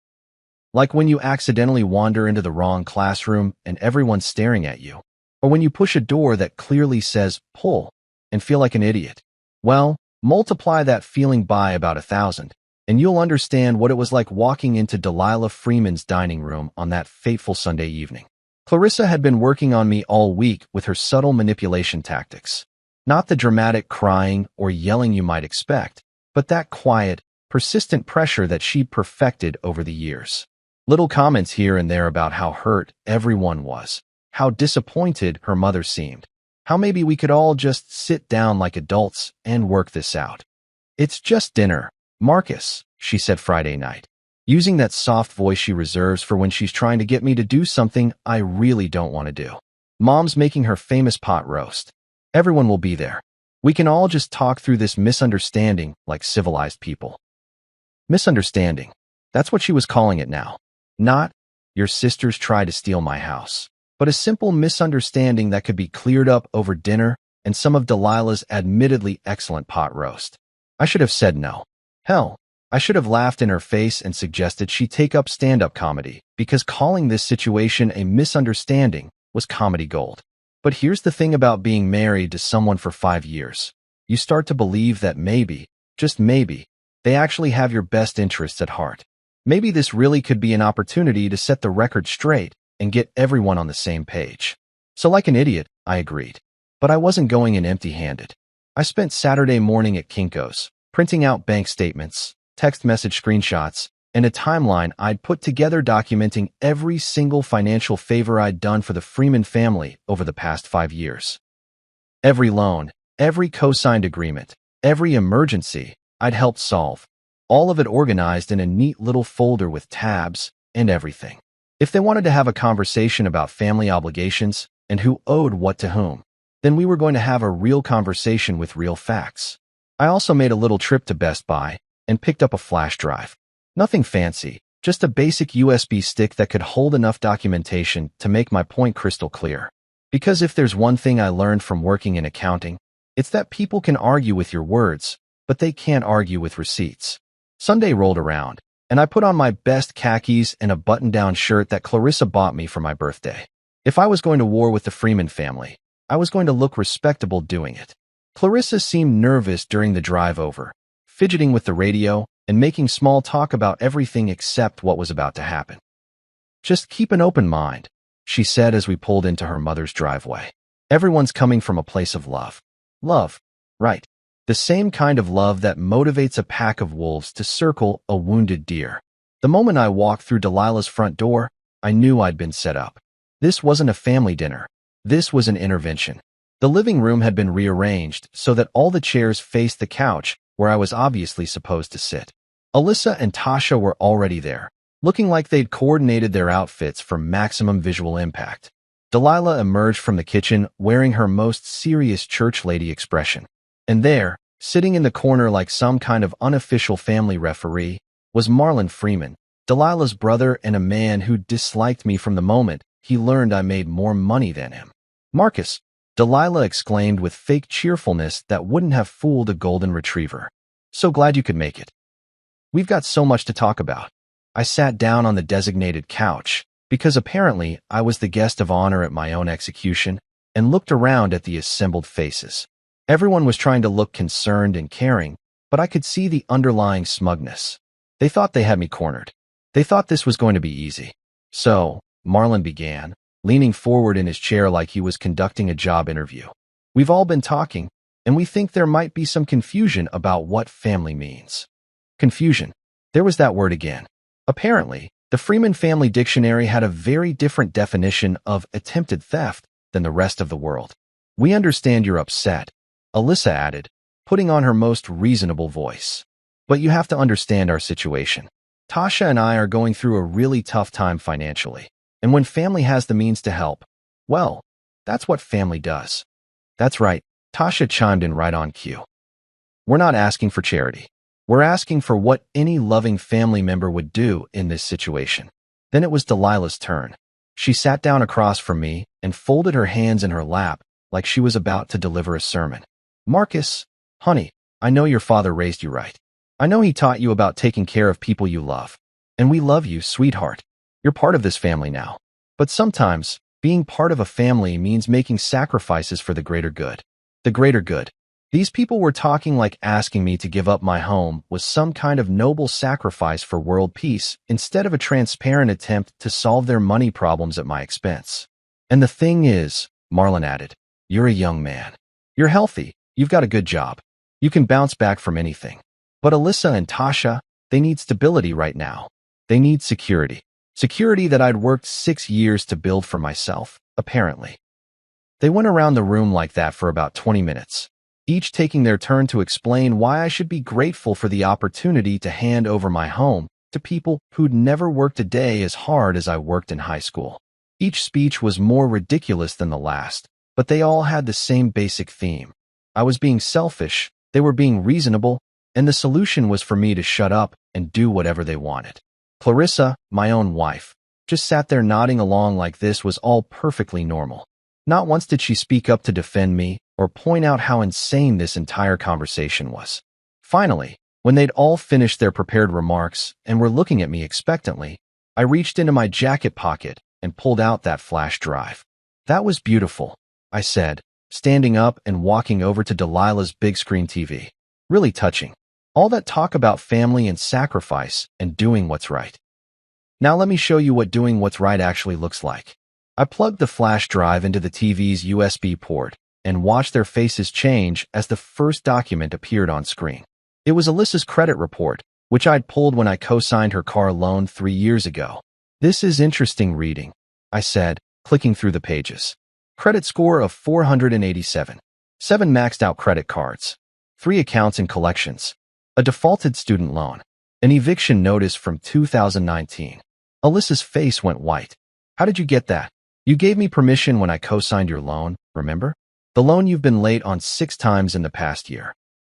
Like when you accidentally wander into the wrong classroom and everyone's staring at you. Or when you push a door that clearly says, "pull," and feel like an idiot. Well, multiply that feeling by about 1,000, and you'll understand what it was like walking into Delilah Freeman's dining room on that fateful Sunday evening. Clarissa had been working on me all week with her subtle manipulation tactics. Not the dramatic crying or yelling you might expect, but that quiet, persistent pressure that she'd perfected over the years. Little comments here and there about how hurt everyone was, how disappointed her mother seemed, how maybe we could all just sit down like adults and work this out. "It's just dinner, Marcus," she said Friday night, using that soft voice she reserves for when she's trying to get me to do something I really don't want to do. "Mom's making her famous pot roast. Everyone will be there. We can all just talk through this misunderstanding like civilized people." Misunderstanding. That's what she was calling it now. Not, "Your sisters tried to steal my house," but a simple misunderstanding that could be cleared up over dinner and some of Delilah's admittedly excellent pot roast. I should have said no. Hell, I should have laughed in her face and suggested she take up stand-up comedy, because calling this situation a misunderstanding was comedy gold. But here's the thing about being married to someone for 5 years. You start to believe that maybe, just maybe, they actually have your best interests at heart. Maybe this really could be an opportunity to set the record straight and get everyone on the same page. So like an idiot, I agreed. But I wasn't going in empty-handed. I spent Saturday morning at Kinko's, printing out bank statements, text message screenshots, and a timeline I'd put together documenting every single financial favor I'd done for the Freeman family over the past 5 years. Every loan, every co-signed agreement, every emergency I'd helped solve. All of it organized in a neat little folder with tabs and everything. If they wanted to have a conversation about family obligations and who owed what to whom, then we were going to have a real conversation with real facts. I also made a little trip to Best Buy and picked up a flash drive. Nothing fancy, just a basic USB stick that could hold enough documentation to make my point crystal clear. Because if there's one thing I learned from working in accounting, it's that people can argue with your words, but they can't argue with receipts. Sunday rolled around, and I put on my best khakis and a button-down shirt that Clarissa bought me for my birthday. If I was going to war with the Freeman family, I was going to look respectable doing it. Clarissa seemed nervous during the drive over, fidgeting with the radio and making small talk about everything except what was about to happen. "Just keep an open mind," she said as we pulled into her mother's driveway. "Everyone's coming from a place of love." Love, right. The same kind of love that motivates a pack of wolves to circle a wounded deer. The moment I walked through Delilah's front door, I knew I'd been set up. This wasn't a family dinner. This was an intervention. The living room had been rearranged so that all the chairs faced the couch where I was obviously supposed to sit. Alyssa and Tasha were already there, looking like they'd coordinated their outfits for maximum visual impact. Delilah emerged from the kitchen wearing her most serious church lady expression. And there, sitting in the corner like some kind of unofficial family referee, was Marlon Freeman, Delilah's brother and a man who disliked me from the moment he learned I made more money than him. "Marcus," Delilah exclaimed with fake cheerfulness that wouldn't have fooled a golden retriever. "So glad you could make it. We've got so much to talk about." I sat down on the designated couch, because apparently I was the guest of honor at my own execution, and looked around at the assembled faces. Everyone was trying to look concerned and caring, but I could see the underlying smugness. They thought they had me cornered. They thought this was going to be easy. "So," Marlon began, leaning forward in his chair like he was conducting a job interview. "We've all been talking, and we think there might be some confusion about what family means." Confusion. There was that word again. Apparently, the Freeman Family Dictionary had a very different definition of attempted theft than the rest of the world. "We understand you're upset," Alyssa added, putting on her most reasonable voice. "But you have to understand our situation. Tasha and I are going through a really tough time financially. And when family has the means to help, well, that's what family does." "That's right," Tasha chimed in right on cue. "We're not asking for charity. We're asking for what any loving family member would do in this situation." Then it was Delilah's turn. She sat down across from me and folded her hands in her lap like she was about to deliver a sermon. "Marcus, honey, I know your father raised you right. I know he taught you about taking care of people you love. And we love you, sweetheart. You're part of this family now. But sometimes, being part of a family means making sacrifices for the greater good." The greater good. These people were talking like asking me to give up my home was some kind of noble sacrifice for world peace instead of a transparent attempt to solve their money problems at my expense. "And the thing is," Marlon added, "you're a young man. You're healthy. You've got a good job. You can bounce back from anything. But Alyssa and Tasha, they need stability right now. They need security. Security that I'd worked 6 years to build for myself, apparently." They went around the room like that for about 20 minutes. Each taking their turn to explain why I should be grateful for the opportunity to hand over my home to people who'd never worked a day as hard as I worked in high school. Each speech was more ridiculous than the last, but they all had the same basic theme. I was being selfish, they were being reasonable, and the solution was for me to shut up and do whatever they wanted. Clarissa, my own wife, just sat there nodding along like this was all perfectly normal. Not once did she speak up to defend me or point out how insane this entire conversation was. Finally, when they'd all finished their prepared remarks and were looking at me expectantly, I reached into my jacket pocket and pulled out that flash drive. "That was beautiful," I said, standing up and walking over to Delilah's big screen TV. "Really touching. All that talk about family and sacrifice and doing what's right. Now let me show you what doing what's right actually looks like." I plugged the flash drive into the TV's USB port and watched their faces change as the first document appeared on screen. It was Alyssa's credit report, which I'd pulled when I co-signed her car loan 3 years ago. "This is interesting reading," I said, clicking through the pages. Credit score of 487. 7 maxed out credit cards. 3 accounts in collections. A defaulted student loan. An eviction notice from 2019. Alyssa's face went white. "How did you get that? You gave me permission when I co-signed your loan, remember? The loan you've been late on 6 times in the past year."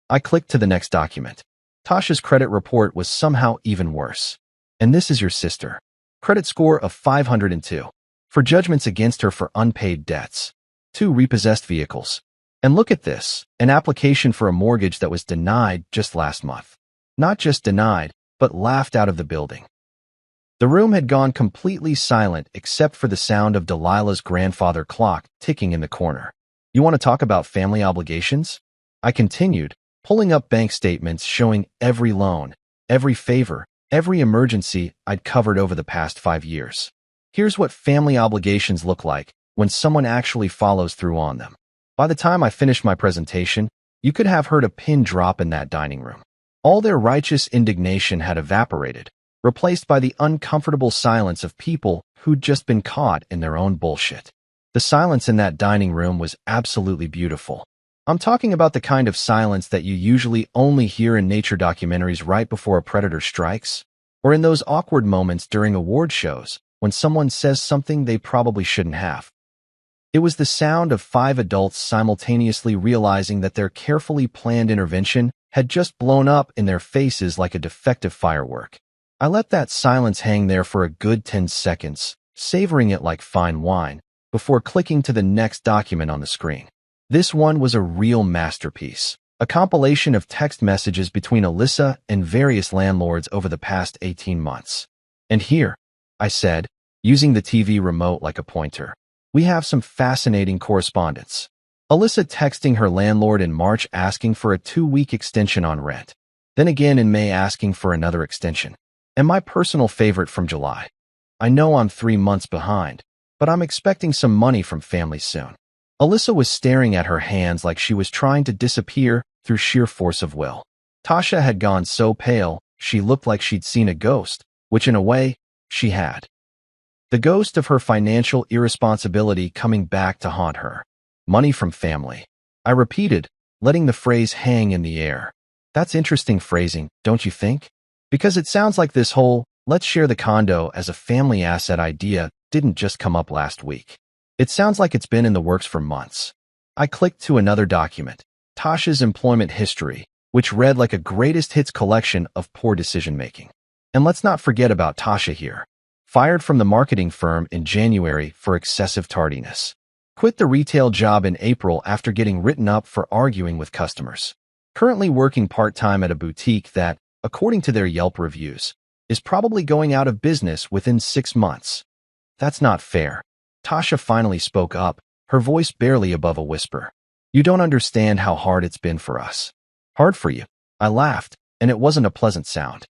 I clicked to the next document. Tasha's credit report was somehow even worse. "And this is your sister. Credit score of 502. For judgments against her for unpaid debts. 2 repossessed vehicles. And look at this, an application for a mortgage that was denied just last month. Not just denied, but laughed out of the building." The room had gone completely silent except for the sound of Delilah's grandfather clock ticking in the corner. "You want to talk about family obligations?" I continued, pulling up bank statements showing every loan, every favor, every emergency I'd covered over the past 5 years. Here's what family obligations look like when someone actually follows through on them. By the time I finished my presentation, you could have heard a pin drop in that dining room. All their righteous indignation had evaporated, replaced by the uncomfortable silence of people who'd just been caught in their own bullshit. The silence in that dining room was absolutely beautiful. I'm talking about the kind of silence that you usually only hear in nature documentaries right before a predator strikes, or in those awkward moments during award shows when someone says something they probably shouldn't have. It was the sound of 5 adults simultaneously realizing that their carefully planned intervention had just blown up in their faces like a defective firework. I let that silence hang there for a good 10 seconds, savoring it like fine wine, before clicking to the next document on the screen. This one was a real masterpiece, a compilation of text messages between Alyssa and various landlords over the past 18 months. And here, I said, using the TV remote like a pointer, we have some fascinating correspondence. Alyssa texting her landlord in March asking for a 2-week extension on rent, then again in May asking for another extension. And my personal favorite from July. I know I'm 3 months behind, but I'm expecting some money from family soon. Alyssa was staring at her hands like she was trying to disappear through sheer force of will. Tasha had gone so pale, she looked like she'd seen a ghost, which in a way, she had. The ghost of her financial irresponsibility coming back to haunt her. Money from family. I repeated, letting the phrase hang in the air. That's interesting phrasing, don't you think? Because it sounds like this whole, let's share the condo as a family asset idea didn't just come up last week. It sounds like it's been in the works for months. I clicked to another document, Tasha's employment history, which read like a greatest hits collection of poor decision-making. And let's not forget about Tasha here. Fired from the marketing firm in January for excessive tardiness. Quit the retail job in April after getting written up for arguing with customers. Currently working part-time at a boutique that, according to their Yelp reviews, is probably going out of business within 6 months. That's not fair. Tasha finally spoke up, her voice barely above a whisper. You don't understand how hard it's been for us. Hard for you. I laughed, and it wasn't a pleasant sound.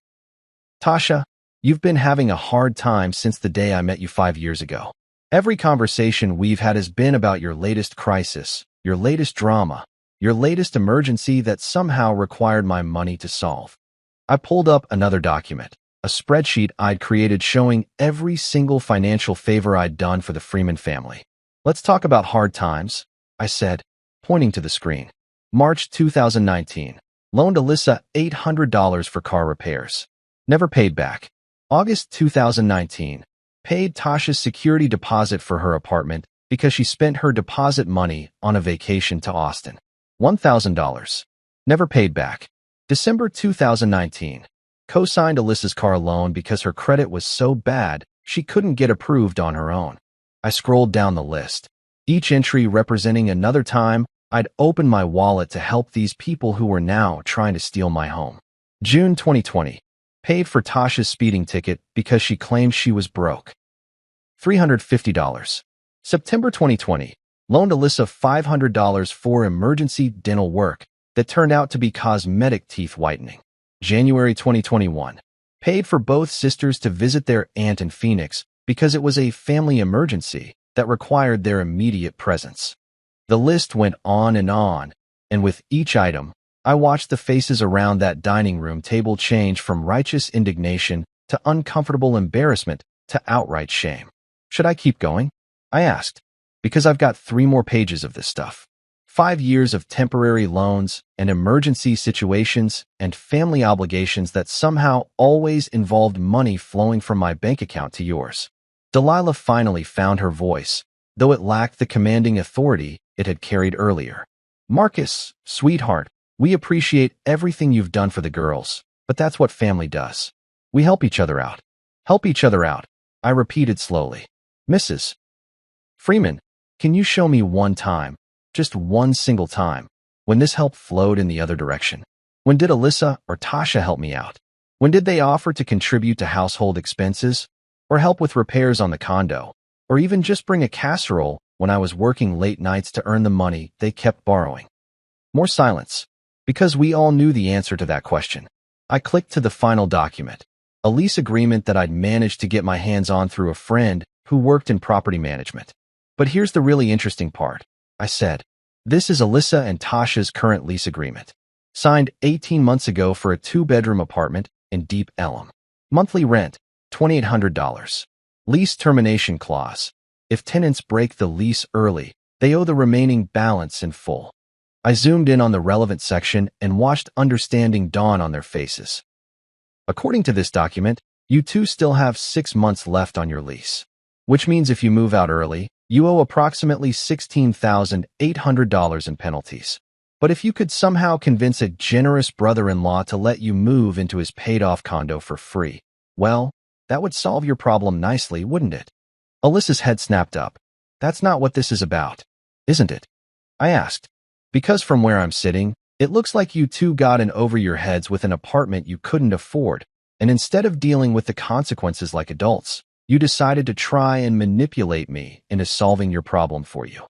Tasha, you've been having a hard time since the day I met you 5 years ago. Every conversation we've had has been about your latest crisis, your latest drama, your latest emergency that somehow required my money to solve. I pulled up another document, a spreadsheet I'd created showing every single financial favor I'd done for the Freeman family. Let's talk about hard times, I said, pointing to the screen. March 2019. Loaned Alyssa $800 for car repairs. Never paid back. August 2019. Paid Tasha's security deposit for her apartment because she spent her deposit money on a vacation to Austin. $1,000. Never paid back. December 2019. Co-signed Alyssa's car loan because her credit was so bad she couldn't get approved on her own. I scrolled down the list, each entry representing another time I'd opened my wallet to help these people who were now trying to steal my home. June 2020. Paid for Tasha's speeding ticket because she claimed she was broke. $350. September 2020. Loaned Alyssa $500 for emergency dental work that turned out to be cosmetic teeth whitening. January 2021. Paid for both sisters to visit their aunt in Phoenix because it was a family emergency that required their immediate presence. The list went on, and with each item, I watched the faces around that dining room table change from righteous indignation to uncomfortable embarrassment to outright shame. Should I keep going? I asked, because I've got 3 more pages of this stuff. 5 years of temporary loans and emergency situations and family obligations that somehow always involved money flowing from my bank account to yours. Delilah finally found her voice, though it lacked the commanding authority it had carried earlier. Marcus, sweetheart, we appreciate everything you've done for the girls, but that's what family does. We help each other out. Help each other out, I repeated slowly. Mrs. Freeman, can you show me one time, just one single time, when this help flowed in the other direction? When did Alyssa or Tasha help me out? When did they offer to contribute to household expenses, or help with repairs on the condo, or even just bring a casserole when I was working late nights to earn the money they kept borrowing? More silence, because we all knew the answer to that question. I clicked to the final document, a lease agreement that I'd managed to get my hands on through a friend who worked in property management. But here's the really interesting part, I said. This is Alyssa and Tasha's current lease agreement, signed 18 months ago for a 2-bedroom apartment in Deep Ellum. Monthly rent, $2,800. Lease termination clause. If tenants break the lease early, they owe the remaining balance in full. I zoomed in on the relevant section and watched understanding dawn on their faces. According to this document, you two still have 6 months left on your lease, which means if you move out early, you owe approximately $16,800 in penalties. But if you could somehow convince a generous brother-in-law to let you move into his paid-off condo for free, well, that would solve your problem nicely, wouldn't it? Alyssa's head snapped up. That's not what this is about, isn't it? I asked. Because from where I'm sitting, it looks like you two got in over your heads with an apartment you couldn't afford, and instead of dealing with the consequences like adults, you decided to try and manipulate me into solving your problem for you.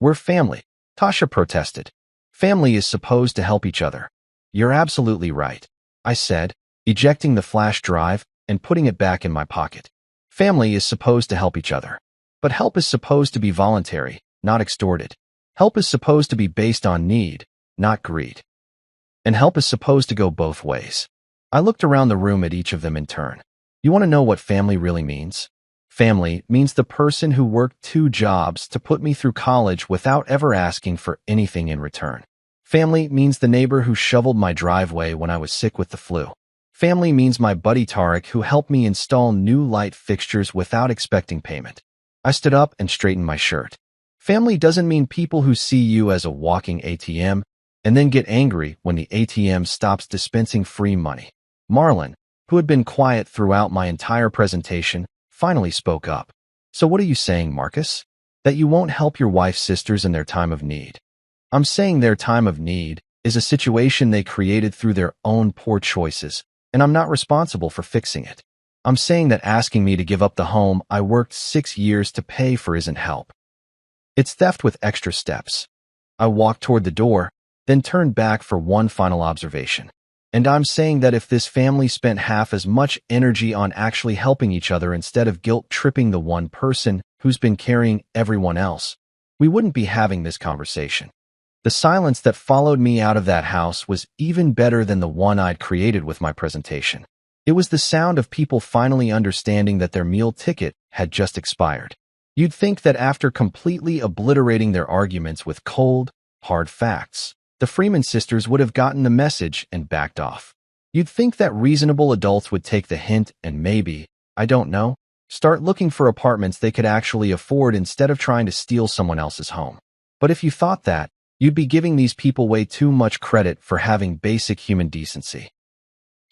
We're family, Tasha protested. Family is supposed to help each other. You're absolutely right, I said, ejecting the flash drive and putting it back in my pocket. Family is supposed to help each other. But help is supposed to be voluntary, not extorted. Help is supposed to be based on need, not greed. And help is supposed to go both ways. I looked around the room at each of them in turn. You want to know what family really means? Family means the person who worked 2 jobs to put me through college without ever asking for anything in return. Family means the neighbor who shoveled my driveway when I was sick with the flu. Family means my buddy Tarek who helped me install new light fixtures without expecting payment. I stood up and straightened my shirt. Family doesn't mean people who see you as a walking ATM and then get angry when the ATM stops dispensing free money. Marlon, who had been quiet throughout my entire presentation, finally spoke up. So what are you saying, Marcus? That you won't help your wife's sisters in their time of need? I'm saying their time of need is a situation they created through their own poor choices, and I'm not responsible for fixing it. I'm saying that asking me to give up the home I worked 6 years to pay for isn't help. It's theft with extra steps. I walked toward the door, then turned back for one final observation. And I'm saying that if this family spent half as much energy on actually helping each other instead of guilt-tripping the one person who's been carrying everyone else, we wouldn't be having this conversation. The silence that followed me out of that house was even better than the one I'd created with my presentation. It was the sound of people finally understanding that their meal ticket had just expired. You'd think that after completely obliterating their arguments with cold, hard facts, the Freeman sisters would have gotten the message and backed off. You'd think that reasonable adults would take the hint and maybe, I don't know, start looking for apartments they could actually afford instead of trying to steal someone else's home. But if you thought that, you'd be giving these people way too much credit for having basic human decency.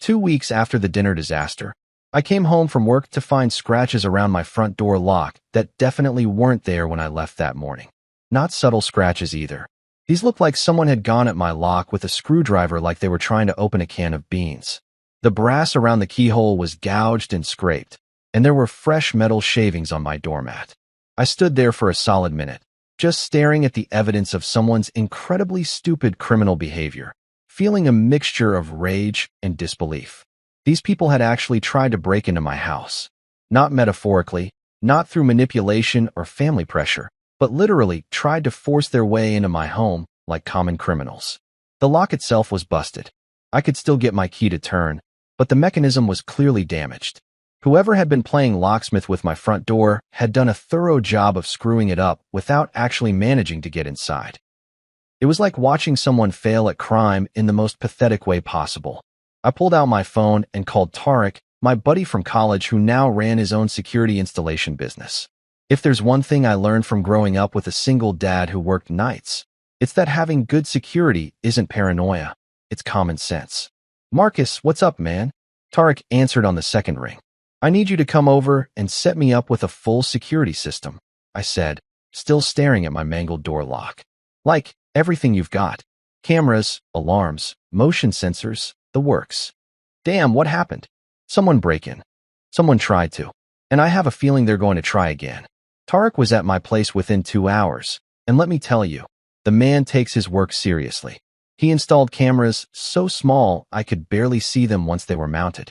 2 weeks after the dinner disaster, I came home from work to find scratches around my front door lock that definitely weren't there when I left that morning. Not subtle scratches either. These looked like someone had gone at my lock with a screwdriver like they were trying to open a can of beans. The brass around the keyhole was gouged and scraped, and there were fresh metal shavings on my doormat. I stood there for a solid minute, just staring at the evidence of someone's incredibly stupid criminal behavior, feeling a mixture of rage and disbelief. These people had actually tried to break into my house. Not metaphorically, not through manipulation or family pressure, but literally tried to force their way into my home like common criminals. The lock itself was busted. I could still get my key to turn, but the mechanism was clearly damaged. Whoever had been playing locksmith with my front door had done a thorough job of screwing it up without actually managing to get inside. It was like watching someone fail at crime in the most pathetic way possible. I pulled out my phone and called Tarek, my buddy from college who now ran his own security installation business. If there's one thing I learned from growing up with a single dad who worked nights, it's that having good security isn't paranoia, it's common sense. Marcus, what's up, man? Tarek answered on the second ring. I need you to come over and set me up with a full security system, I said, still staring at my mangled door lock. Like everything you've got. Cameras, alarms, motion sensors, the works. Damn, what happened? Someone break in. Someone tried to. And I have a feeling they're going to try again. Tarek was at my place within 2 hours, and let me tell you, the man takes his work seriously. He installed cameras so small I could barely see them once they were mounted.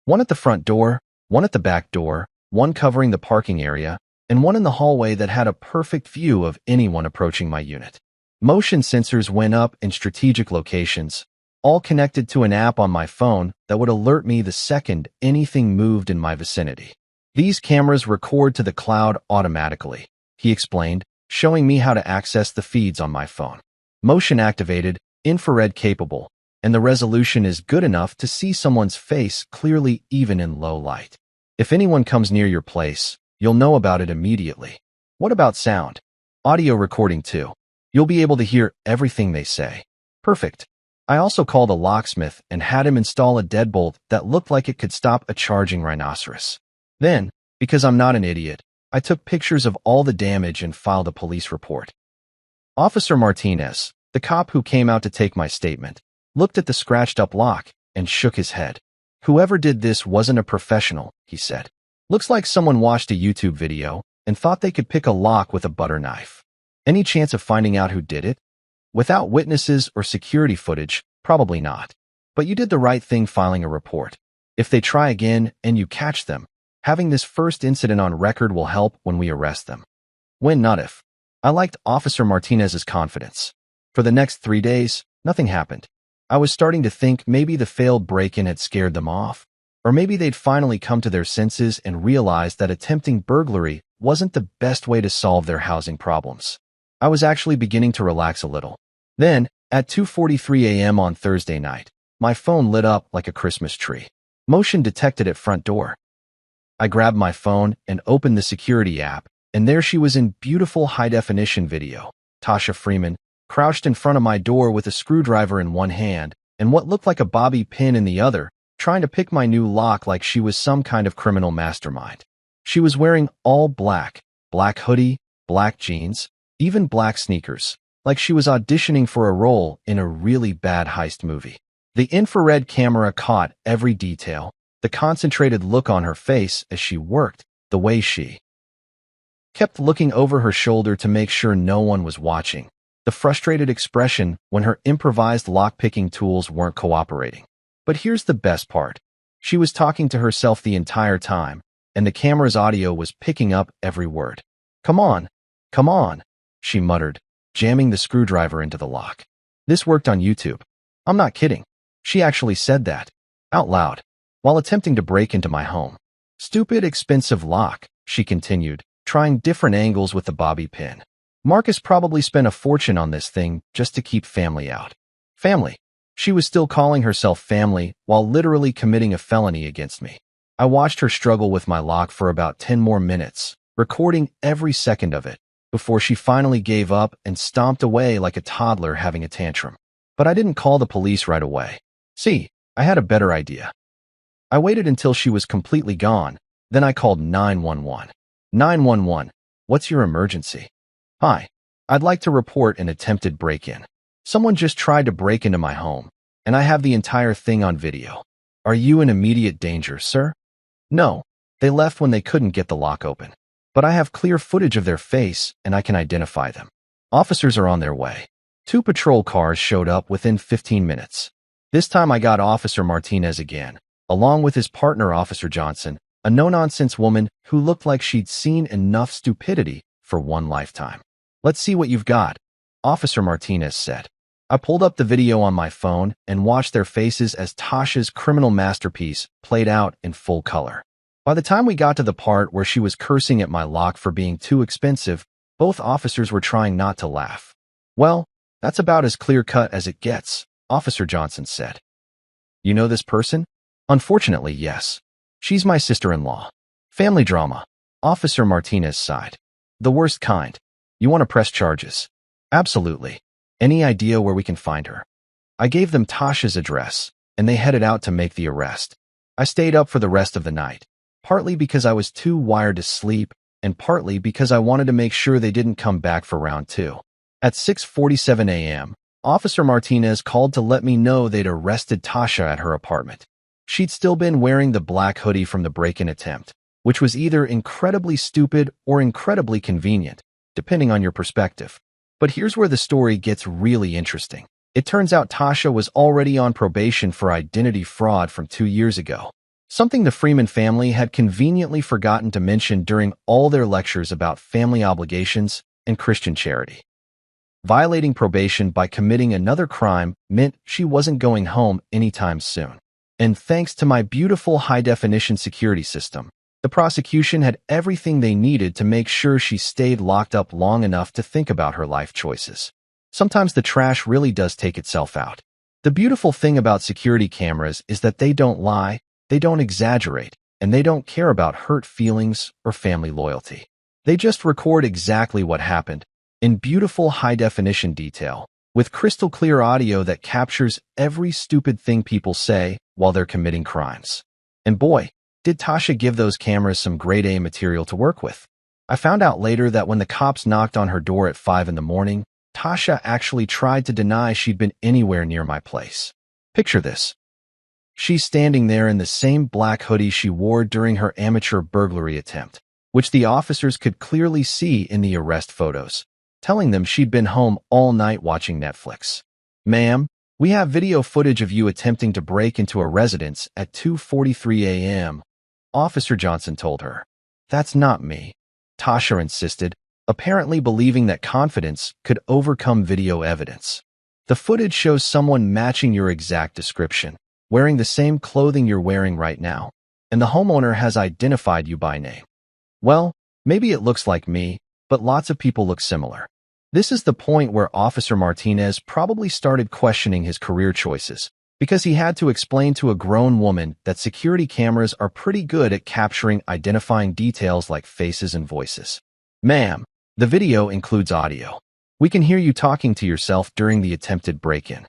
One at the front door, one at the back door, one covering the parking area, and one in the hallway that had a perfect view of anyone approaching my unit. Motion sensors went up in strategic locations, all connected to an app on my phone that would alert me the second anything moved in my vicinity. These cameras record to the cloud automatically, he explained, showing me how to access the feeds on my phone. Motion activated, infrared capable, and the resolution is good enough to see someone's face clearly even in low light. If anyone comes near your place, you'll know about it immediately. What about sound? Audio recording too. You'll be able to hear everything they say. Perfect. I also called a locksmith and had him install a deadbolt that looked like it could stop a charging rhinoceros. Then, because I'm not an idiot, I took pictures of all the damage and filed a police report. Officer Martinez, the cop who came out to take my statement, looked at the scratched-up lock and shook his head. Whoever did this wasn't a professional, he said. Looks like someone watched a YouTube video and thought they could pick a lock with a butter knife. Any chance of finding out who did it? Without witnesses or security footage, probably not. But you did the right thing filing a report. If they try again and you catch them, having this first incident on record will help when we arrest them. When, not if. I liked Officer Martinez's confidence. For the next 3 days, nothing happened. I was starting to think maybe the failed break-in had scared them off, or maybe they'd finally come to their senses and realized that attempting burglary wasn't the best way to solve their housing problems. I was actually beginning to relax a little. Then, at 2:43 a.m. on Thursday night, my phone lit up like a Christmas tree. Motion detected at front door. I grabbed my phone and opened the security app, and there she was in beautiful high-definition video. Tasha Freeman, crouched in front of my door with a screwdriver in one hand and what looked like a bobby pin in the other, trying to pick my new lock like she was some kind of criminal mastermind. She was wearing all black hoodie, black jeans, even black sneakers, like she was auditioning for a role in a really bad heist movie. The infrared camera caught every detail, the concentrated look on her face as she worked, the way she kept looking over her shoulder to make sure no one was watching, the frustrated expression when her improvised lock-picking tools weren't cooperating. But here's the best part. She was talking to herself the entire time, and the camera's audio was picking up every word. Come on, she muttered, jamming the screwdriver into the lock. This worked on YouTube. I'm not kidding. She actually said that, out loud, while attempting to break into my home. Stupid, expensive lock, she continued, trying different angles with the bobby pin. Marcus probably spent a fortune on this thing just to keep family out. Family. She was still calling herself family while literally committing a felony against me. I watched her struggle with my lock for about 10 more minutes, recording every second of it, before she finally gave up and stomped away like a toddler having a tantrum. But I didn't call the police right away. See, I had a better idea. I waited until she was completely gone, then I called 911. 911, what's your emergency? Hi, I'd like to report an attempted break-in. Someone just tried to break into my home, and I have the entire thing on video. Are you in immediate danger, sir? No, they left when they couldn't get the lock open. But I have clear footage of their face, and I can identify them. Officers are on their way. 2 patrol cars showed up within 15 minutes. This time I got Officer Martinez again, along with his partner Officer Johnson, a no-nonsense woman who looked like she'd seen enough stupidity for one lifetime. Let's see what you've got, Officer Martinez said. I pulled up the video on my phone and watched their faces as Tasha's criminal masterpiece played out in full color. By the time we got to the part where she was cursing at my lock for being too expensive, both officers were trying not to laugh. Well, that's about as clear-cut as it gets, Officer Johnson said. You know this person? Unfortunately, yes. She's my sister-in-law. Family drama. Officer Martinez sighed. The worst kind. You want to press charges? Absolutely. Any idea where we can find her? I gave them Tasha's address, and they headed out to make the arrest. I stayed up for the rest of the night, partly because I was too wired to sleep, and partly because I wanted to make sure they didn't come back for round 2. At 6:47 a.m., Officer Martinez called to let me know they'd arrested Tasha at her apartment. She'd still been wearing the black hoodie from the break-in attempt, which was either incredibly stupid or incredibly convenient, depending on your perspective. But here's where the story gets really interesting. It turns out Tasha was already on probation for identity fraud from 2 years ago, something the Freeman family had conveniently forgotten to mention during all their lectures about family obligations and Christian charity. Violating probation by committing another crime meant she wasn't going home anytime soon. And thanks to my beautiful high-definition security system, the prosecution had everything they needed to make sure she stayed locked up long enough to think about her life choices. Sometimes the trash really does take itself out. The beautiful thing about security cameras is that they don't lie, they don't exaggerate, and they don't care about hurt feelings or family loyalty. They just record exactly what happened, in beautiful high-definition detail, with crystal-clear audio that captures every stupid thing people say while they're committing crimes. And boy, did Tasha give those cameras some grade A material to work with. I found out later that when the cops knocked on her door at 5 in the morning, Tasha actually tried to deny she'd been anywhere near my place. Picture this. She's standing there in the same black hoodie she wore during her amateur burglary attempt, which the officers could clearly see in the arrest photos, telling them she'd been home all night watching Netflix. "Ma'am, we have video footage of you attempting to break into a residence at 2:43 a.m., Officer Johnson told her. "That's not me," Tasha insisted, apparently believing that confidence could overcome video evidence. "The footage shows someone matching your exact description, wearing the same clothing you're wearing right now, and the homeowner has identified you by name." Well, maybe it looks like me, but lots of people look similar. This is the point where Officer Martinez probably started questioning his career choices, because he had to explain to a grown woman that security cameras are pretty good at capturing identifying details like faces and voices. "Ma'am, the video includes audio. We can hear you talking to yourself during the attempted break-in.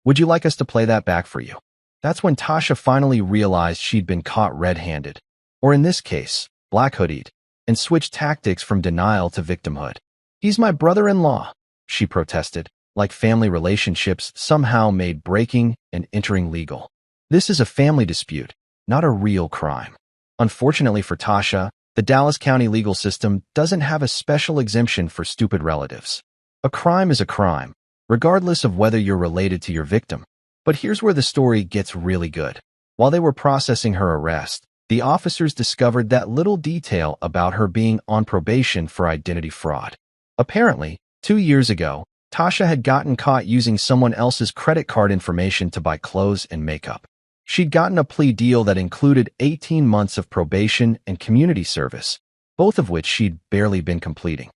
Would you like us to play that back for you?" That's when Tasha finally realized she'd been caught red-handed, or in this case, black-hoodied, and switched tactics from denial to victimhood. "He's my brother-in-law," she protested, like family relationships somehow made breaking and entering legal. This is a family dispute, not a real crime. Unfortunately for Tasha, the Dallas County legal system doesn't have a special exemption for stupid relatives. A crime is a crime, regardless of whether you're related to your victim. But here's where the story gets really good. While they were processing her arrest, the officers discovered that little detail about her being on probation for identity fraud. Apparently, 2 years ago, Tasha had gotten caught using someone else's credit card information to buy clothes and makeup. She'd gotten a plea deal that included 18 months of probation and community service, both of which she'd barely been completing.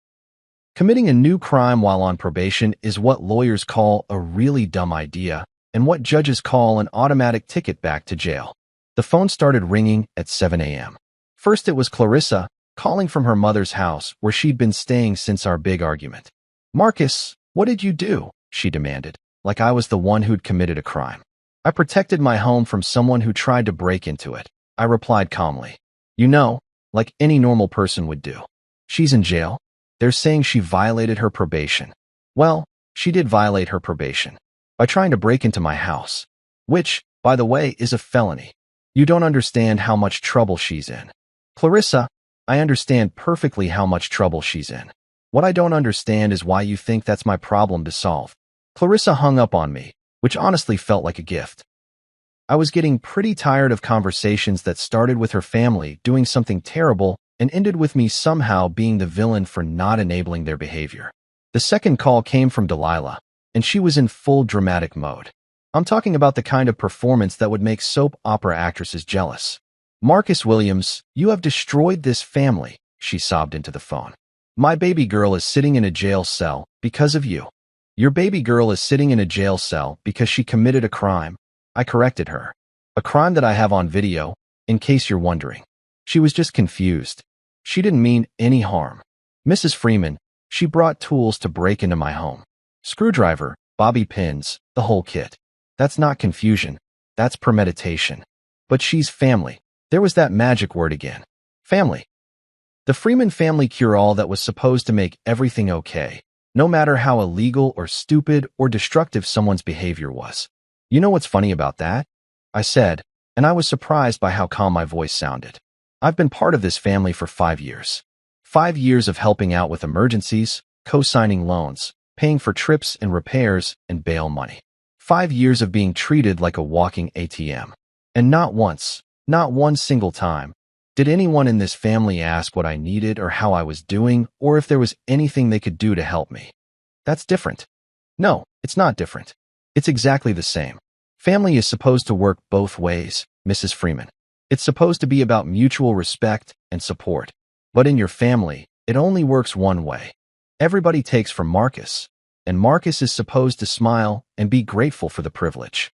Committing a new crime while on probation is what lawyers call a really dumb idea and what judges call an automatic ticket back to jail. The phone started ringing at 7 a.m. First, it was Clarissa, calling from her mother's house where she'd been staying since our big argument. "Marcus, what did you do?" she demanded, like I was the one who'd committed a crime. "I protected my home from someone who tried to break into it," I replied calmly. "You know, like any normal person would do." "She's in jail? They're saying she violated her probation." "Well, she did violate her probation by trying to break into my house, which, by the way, is a felony. You don't understand how much trouble she's in." "Clarissa, I understand perfectly how much trouble she's in. What I don't understand is why you think that's my problem to solve." Clarissa hung up on me, which honestly felt like a gift. I was getting pretty tired of conversations that started with her family doing something terrible and ended with me somehow being the villain for not enabling their behavior. The second call came from Delilah, and she was in full dramatic mode. I'm talking about the kind of performance that would make soap opera actresses jealous. "Marcus Williams, you have destroyed this family," she sobbed into the phone. "My baby girl is sitting in a jail cell because of you." "Your baby girl is sitting in a jail cell because she committed a crime," I corrected her. "A crime that I have on video, in case you're wondering." She was just confused. She didn't mean any harm. "Mrs. Freeman, she brought tools to break into my home. Screwdriver, bobby pins, the whole kit. That's not confusion. That's premeditation. But she's family." There was that magic word again. Family. The Freeman family cure-all that was supposed to make everything okay, no matter how illegal or stupid or destructive someone's behavior was. "You know what's funny about that?" I said, and I was surprised by how calm my voice sounded. "I've been part of this family for 5 years. 5 years of helping out with emergencies, co-signing loans, paying for trips and repairs and bail money. 5 years of being treated like a walking ATM. And not once, not one single time, did anyone in this family ask what I needed or how I was doing or if there was anything they could do to help me. That's different. No, it's not different. It's exactly the same. Family is supposed to work both ways, Mrs. Freeman. It's supposed to be about mutual respect and support. But in your family, it only works one way. Everybody takes from Marcus, and Marcus is supposed to smile and be grateful for the privilege.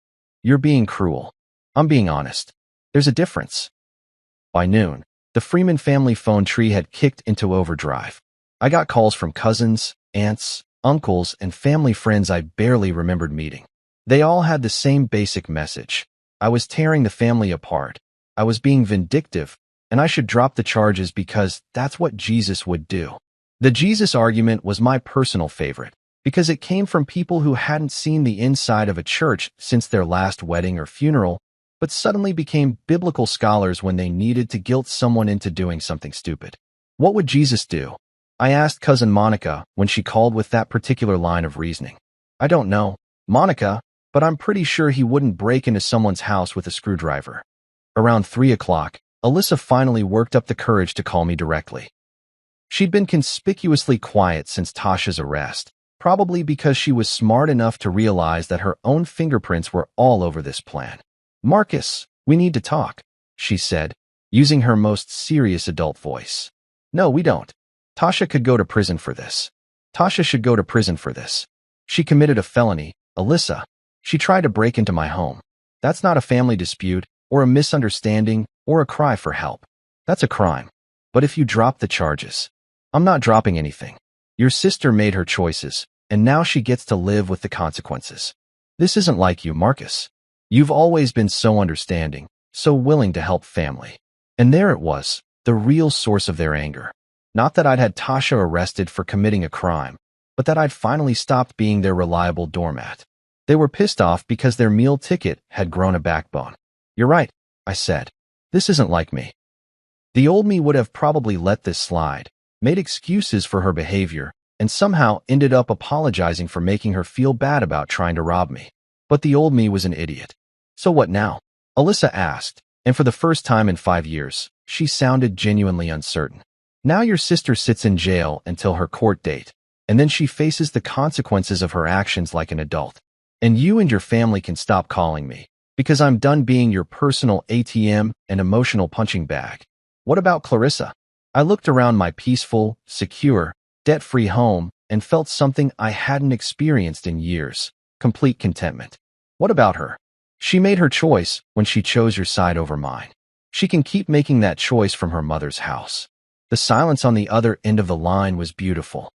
You're being cruel. I'm being honest. There's a difference. By noon, the Freeman family phone tree had kicked into overdrive. I got calls from cousins, aunts, uncles, and family friends I barely remembered meeting. They all had the same basic message. I was tearing the family apart. I was being vindictive, and I should drop the charges because that's what Jesus would do. The Jesus argument was my personal favorite because it came from people who hadn't seen the inside of a church since their last wedding or funeral, but suddenly became biblical scholars when they needed to guilt someone into doing something stupid. What would Jesus do? I asked cousin Monica when she called with that particular line of reasoning. I don't know, Monica, but I'm pretty sure he wouldn't break into someone's house with a screwdriver. Around 3 o'clock, Alyssa finally worked up the courage to call me directly. She'd been conspicuously quiet since Tasha's arrest, probably because she was smart enough to realize that her own fingerprints were all over this plan. Marcus, we need to talk, she said, using her most serious adult voice. No, we don't. Tasha could go to prison for this. Tasha should go to prison for this. She committed a felony, Alyssa. She tried to break into my home. That's not a family dispute, or a misunderstanding, or a cry for help. That's a crime. But if you drop the charges, I'm not dropping anything. Your sister made her choices, and now she gets to live with the consequences. This isn't like you, Marcus. You've always been so understanding, so willing to help family. And there it was, the real source of their anger. Not that I'd had Tasha arrested for committing a crime, but that I'd finally stopped being their reliable doormat. They were pissed off because their meal ticket had grown a backbone. You're right, I said. This isn't like me. The old me would have probably let this slide, made excuses for her behavior, and somehow ended up apologizing for making her feel bad about trying to rob me. But the old me was an idiot. So what now? Alyssa asked, and for the first time in 5 years, she sounded genuinely uncertain. Now your sister sits in jail until her court date, and then she faces the consequences of her actions like an adult. And you and your family can stop calling me, because I'm done being your personal ATM and emotional punching bag. What about Clarissa? I looked around my peaceful, secure, debt-free home and felt something I hadn't experienced in years, complete contentment. What about her? She made her choice when she chose your side over mine. She can keep making that choice from her mother's house. The silence on the other end of the line was beautiful.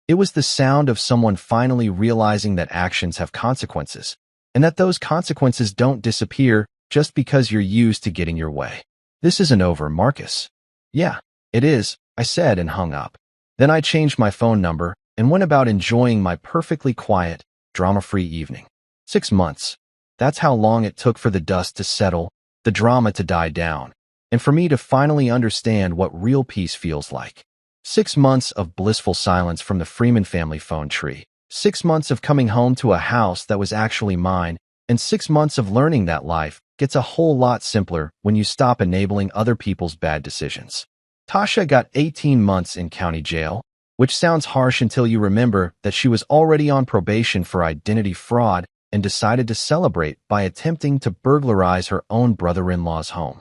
It was the sound of someone finally realizing that actions have consequences, and that those consequences don't disappear just because you're used to getting your way. This isn't over, Marcus. Yeah, it is, I said and hung up. Then I changed my phone number and went about enjoying my perfectly quiet, drama-free evening. 6 months. That's how long it took for the dust to settle, the drama to die down, and for me to finally understand what real peace feels like. 6 months of blissful silence from the Freeman family phone tree. 6 months of coming home to a house that was actually mine, and 6 months of learning that life gets a whole lot simpler when you stop enabling other people's bad decisions. Tasha got 18 months in county jail, which sounds harsh until you remember that she was already on probation for identity fraud and decided to celebrate by attempting to burglarize her own brother-in-law's home.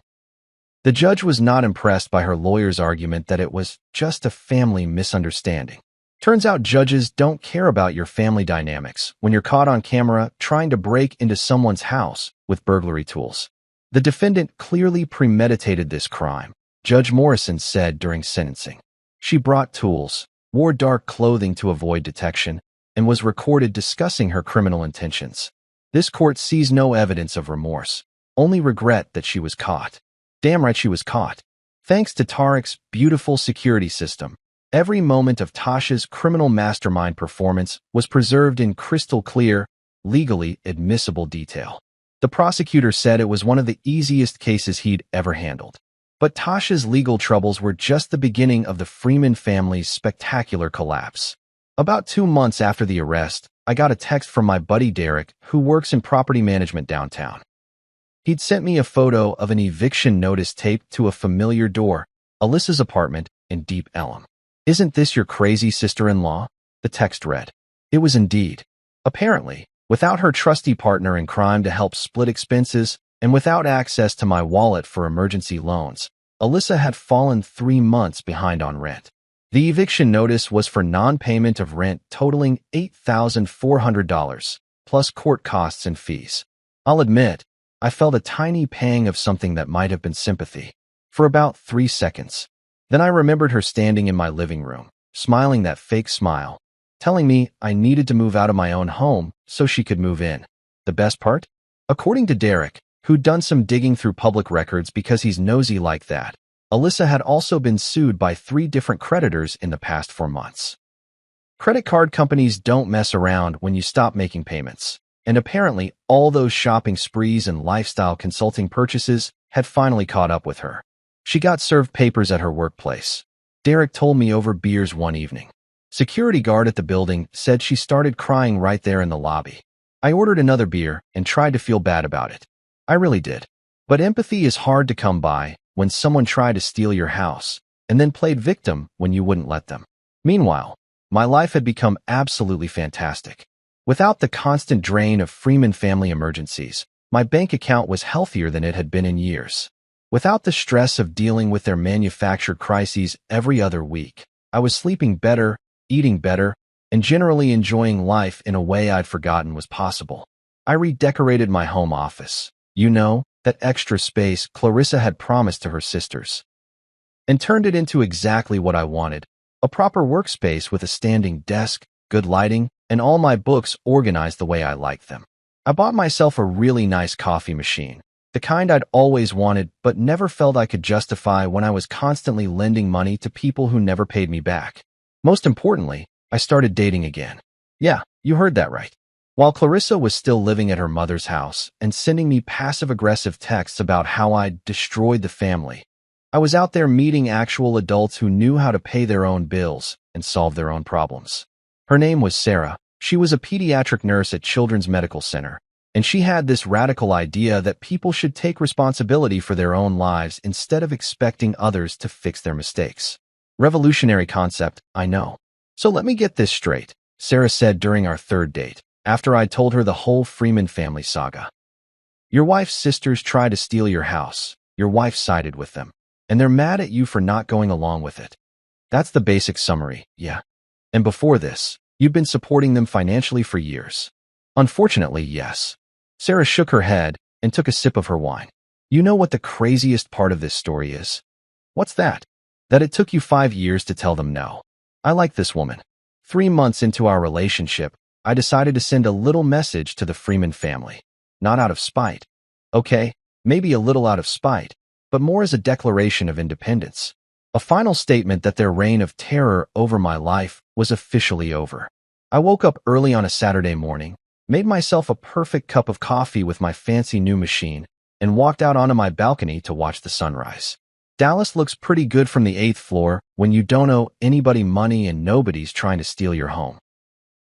The judge was not impressed by her lawyer's argument that it was just a family misunderstanding. Turns out judges don't care about your family dynamics when you're caught on camera trying to break into someone's house with burglary tools. The defendant clearly premeditated this crime, Judge Morrison said during sentencing. She brought tools, wore dark clothing to avoid detection, and was recorded discussing her criminal intentions. This court sees no evidence of remorse, only regret that she was caught. Damn right she was caught. Thanks to Tarek's beautiful security system, every moment of Tasha's criminal mastermind performance was preserved in crystal clear, legally admissible detail. The prosecutor said it was one of the easiest cases he'd ever handled. But Tasha's legal troubles were just the beginning of the Freeman family's spectacular collapse. About 2 months after the arrest, I got a text from my buddy Derek, who works in property management downtown. He'd sent me a photo of an eviction notice taped to a familiar door, Alyssa's apartment in Deep Ellum. "Isn't this your crazy sister-in-law?" the text read. It was indeed. Apparently, without her trusty partner in crime to help split expenses, and without access to my wallet for emergency loans, Alyssa had fallen 3 months behind on rent. The eviction notice was for non-payment of rent totaling $8,400, plus court costs and fees. I'll admit, I felt a tiny pang of something that might have been sympathy. For about 3 seconds. Then I remembered her standing in my living room, smiling that fake smile, telling me I needed to move out of my own home so she could move in. The best part? According to Derek, who'd done some digging through public records because he's nosy like that, Alyssa had also been sued by 3 different creditors in the past 4 months. Credit card companies don't mess around when you stop making payments, and apparently all those shopping sprees and lifestyle consulting purchases had finally caught up with her. She got served papers at her workplace. Derek told me over beers one evening. Security guard at the building said she started crying right there in the lobby. I ordered another beer and tried to feel bad about it. I really did. But empathy is hard to come by when someone tried to steal your house and then played victim when you wouldn't let them. Meanwhile, my life had become absolutely fantastic. Without the constant drain of Freeman family emergencies, my bank account was healthier than it had been in years. Without the stress of dealing with their manufactured crises every other week, I was sleeping better, eating better, and generally enjoying life in a way I'd forgotten was possible. I redecorated my home office. You know, that extra space Clarissa had promised to her sisters. And turned it into exactly what I wanted, a proper workspace with a standing desk, good lighting, and all my books organized the way I liked them. I bought myself a really nice coffee machine, the kind I'd always wanted but never felt I could justify when I was constantly lending money to people who never paid me back. Most importantly, I started dating again. Yeah, you heard that right. While Clarissa was still living at her mother's house and sending me passive-aggressive texts about how I'd destroyed the family, I was out there meeting actual adults who knew how to pay their own bills and solve their own problems. Her name was Sarah. She was a pediatric nurse at Children's Medical Center, and she had this radical idea that people should take responsibility for their own lives instead of expecting others to fix their mistakes. Revolutionary concept, I know. So let me get this straight, Sarah said during our 3rd date, after I told her the whole Freeman family saga. Your wife's sisters tried to steal your house. Your wife sided with them, and they're mad at you for not going along with it. That's the basic summary, yeah. And before this, you've been supporting them financially for years. Unfortunately, yes. Sarah shook her head and took a sip of her wine. You know what the craziest part of this story is? What's that? That it took you 5 years to tell them no. I like this woman. 3 months into our relationship, I decided to send a little message to the Freeman family. Not out of spite. Okay, maybe a little out of spite, but more as a declaration of independence. A final statement that their reign of terror over my life was officially over. I woke up early on a Saturday morning, made myself a perfect cup of coffee with my fancy new machine, and walked out onto my balcony to watch the sunrise. Dallas looks pretty good from the 8th floor when you don't owe anybody money and nobody's trying to steal your home.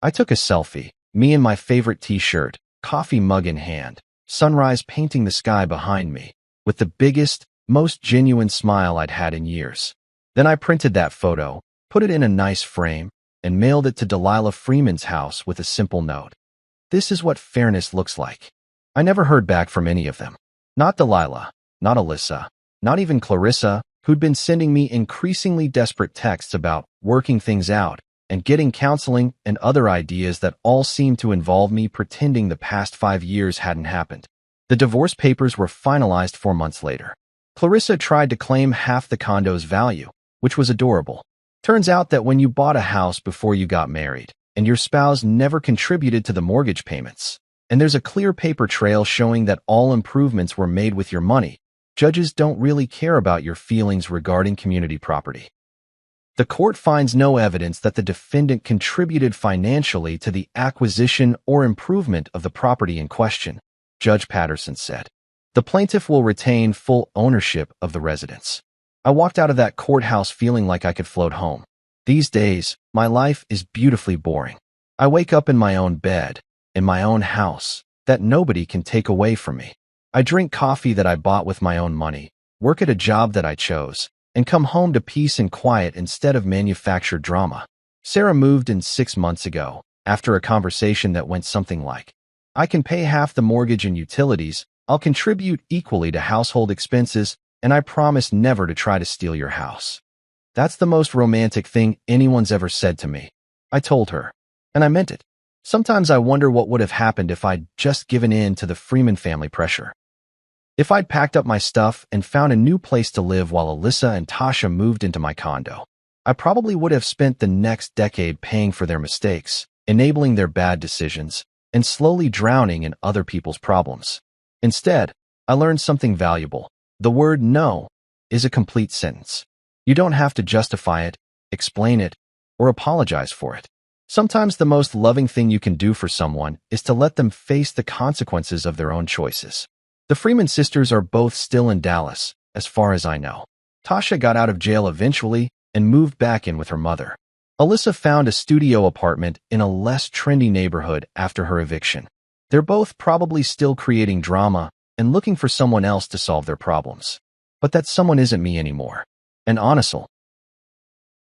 I took a selfie, me in my favorite t-shirt, coffee mug in hand, sunrise painting the sky behind me, with the biggest, most genuine smile I'd had in years. Then I printed that photo, put it in a nice frame, and mailed it to Delilah Freeman's house with a simple note. This is what fairness looks like. I never heard back from any of them. Not Delilah, not Alyssa, not even Clarissa, who'd been sending me increasingly desperate texts about working things out and getting counseling and other ideas that all seemed to involve me pretending the past 5 years hadn't happened. The divorce papers were finalized 4 months later. Clarissa tried to claim half the condo's value, which was adorable. Turns out that when you bought a house before you got married, and your spouse never contributed to the mortgage payments, and there's a clear paper trail showing that all improvements were made with your money, judges don't really care about your feelings regarding community property. The court finds no evidence that the defendant contributed financially to the acquisition or improvement of the property in question, Judge Patterson said. The plaintiff will retain full ownership of the residence. I walked out of that courthouse feeling like I could float home. These days, my life is beautifully boring. I wake up in my own bed, in my own house, that nobody can take away from me. I drink coffee that I bought with my own money, work at a job that I chose, and come home to peace and quiet instead of manufactured drama. Sarah moved in 6 months ago, after a conversation that went something like, "I can pay half the mortgage and utilities, I'll contribute equally to household expenses, and I promise never to try to steal your house." That's the most romantic thing anyone's ever said to me, I told her. And I meant it. Sometimes I wonder what would have happened if I'd just given in to the Freeman family pressure. If I'd packed up my stuff and found a new place to live while Alyssa and Tasha moved into my condo, I probably would have spent the next decade paying for their mistakes, enabling their bad decisions, and slowly drowning in other people's problems. Instead, I learned something valuable. The word no is a complete sentence. You don't have to justify it, explain it, or apologize for it. Sometimes the most loving thing you can do for someone is to let them face the consequences of their own choices. The Freeman sisters are both still in Dallas, as far as I know. Tasha got out of jail eventually and moved back in with her mother. Alyssa found a studio apartment in a less trendy neighborhood after her eviction. They're both probably still creating drama and looking for someone else to solve their problems. But that someone isn't me anymore. And honestly,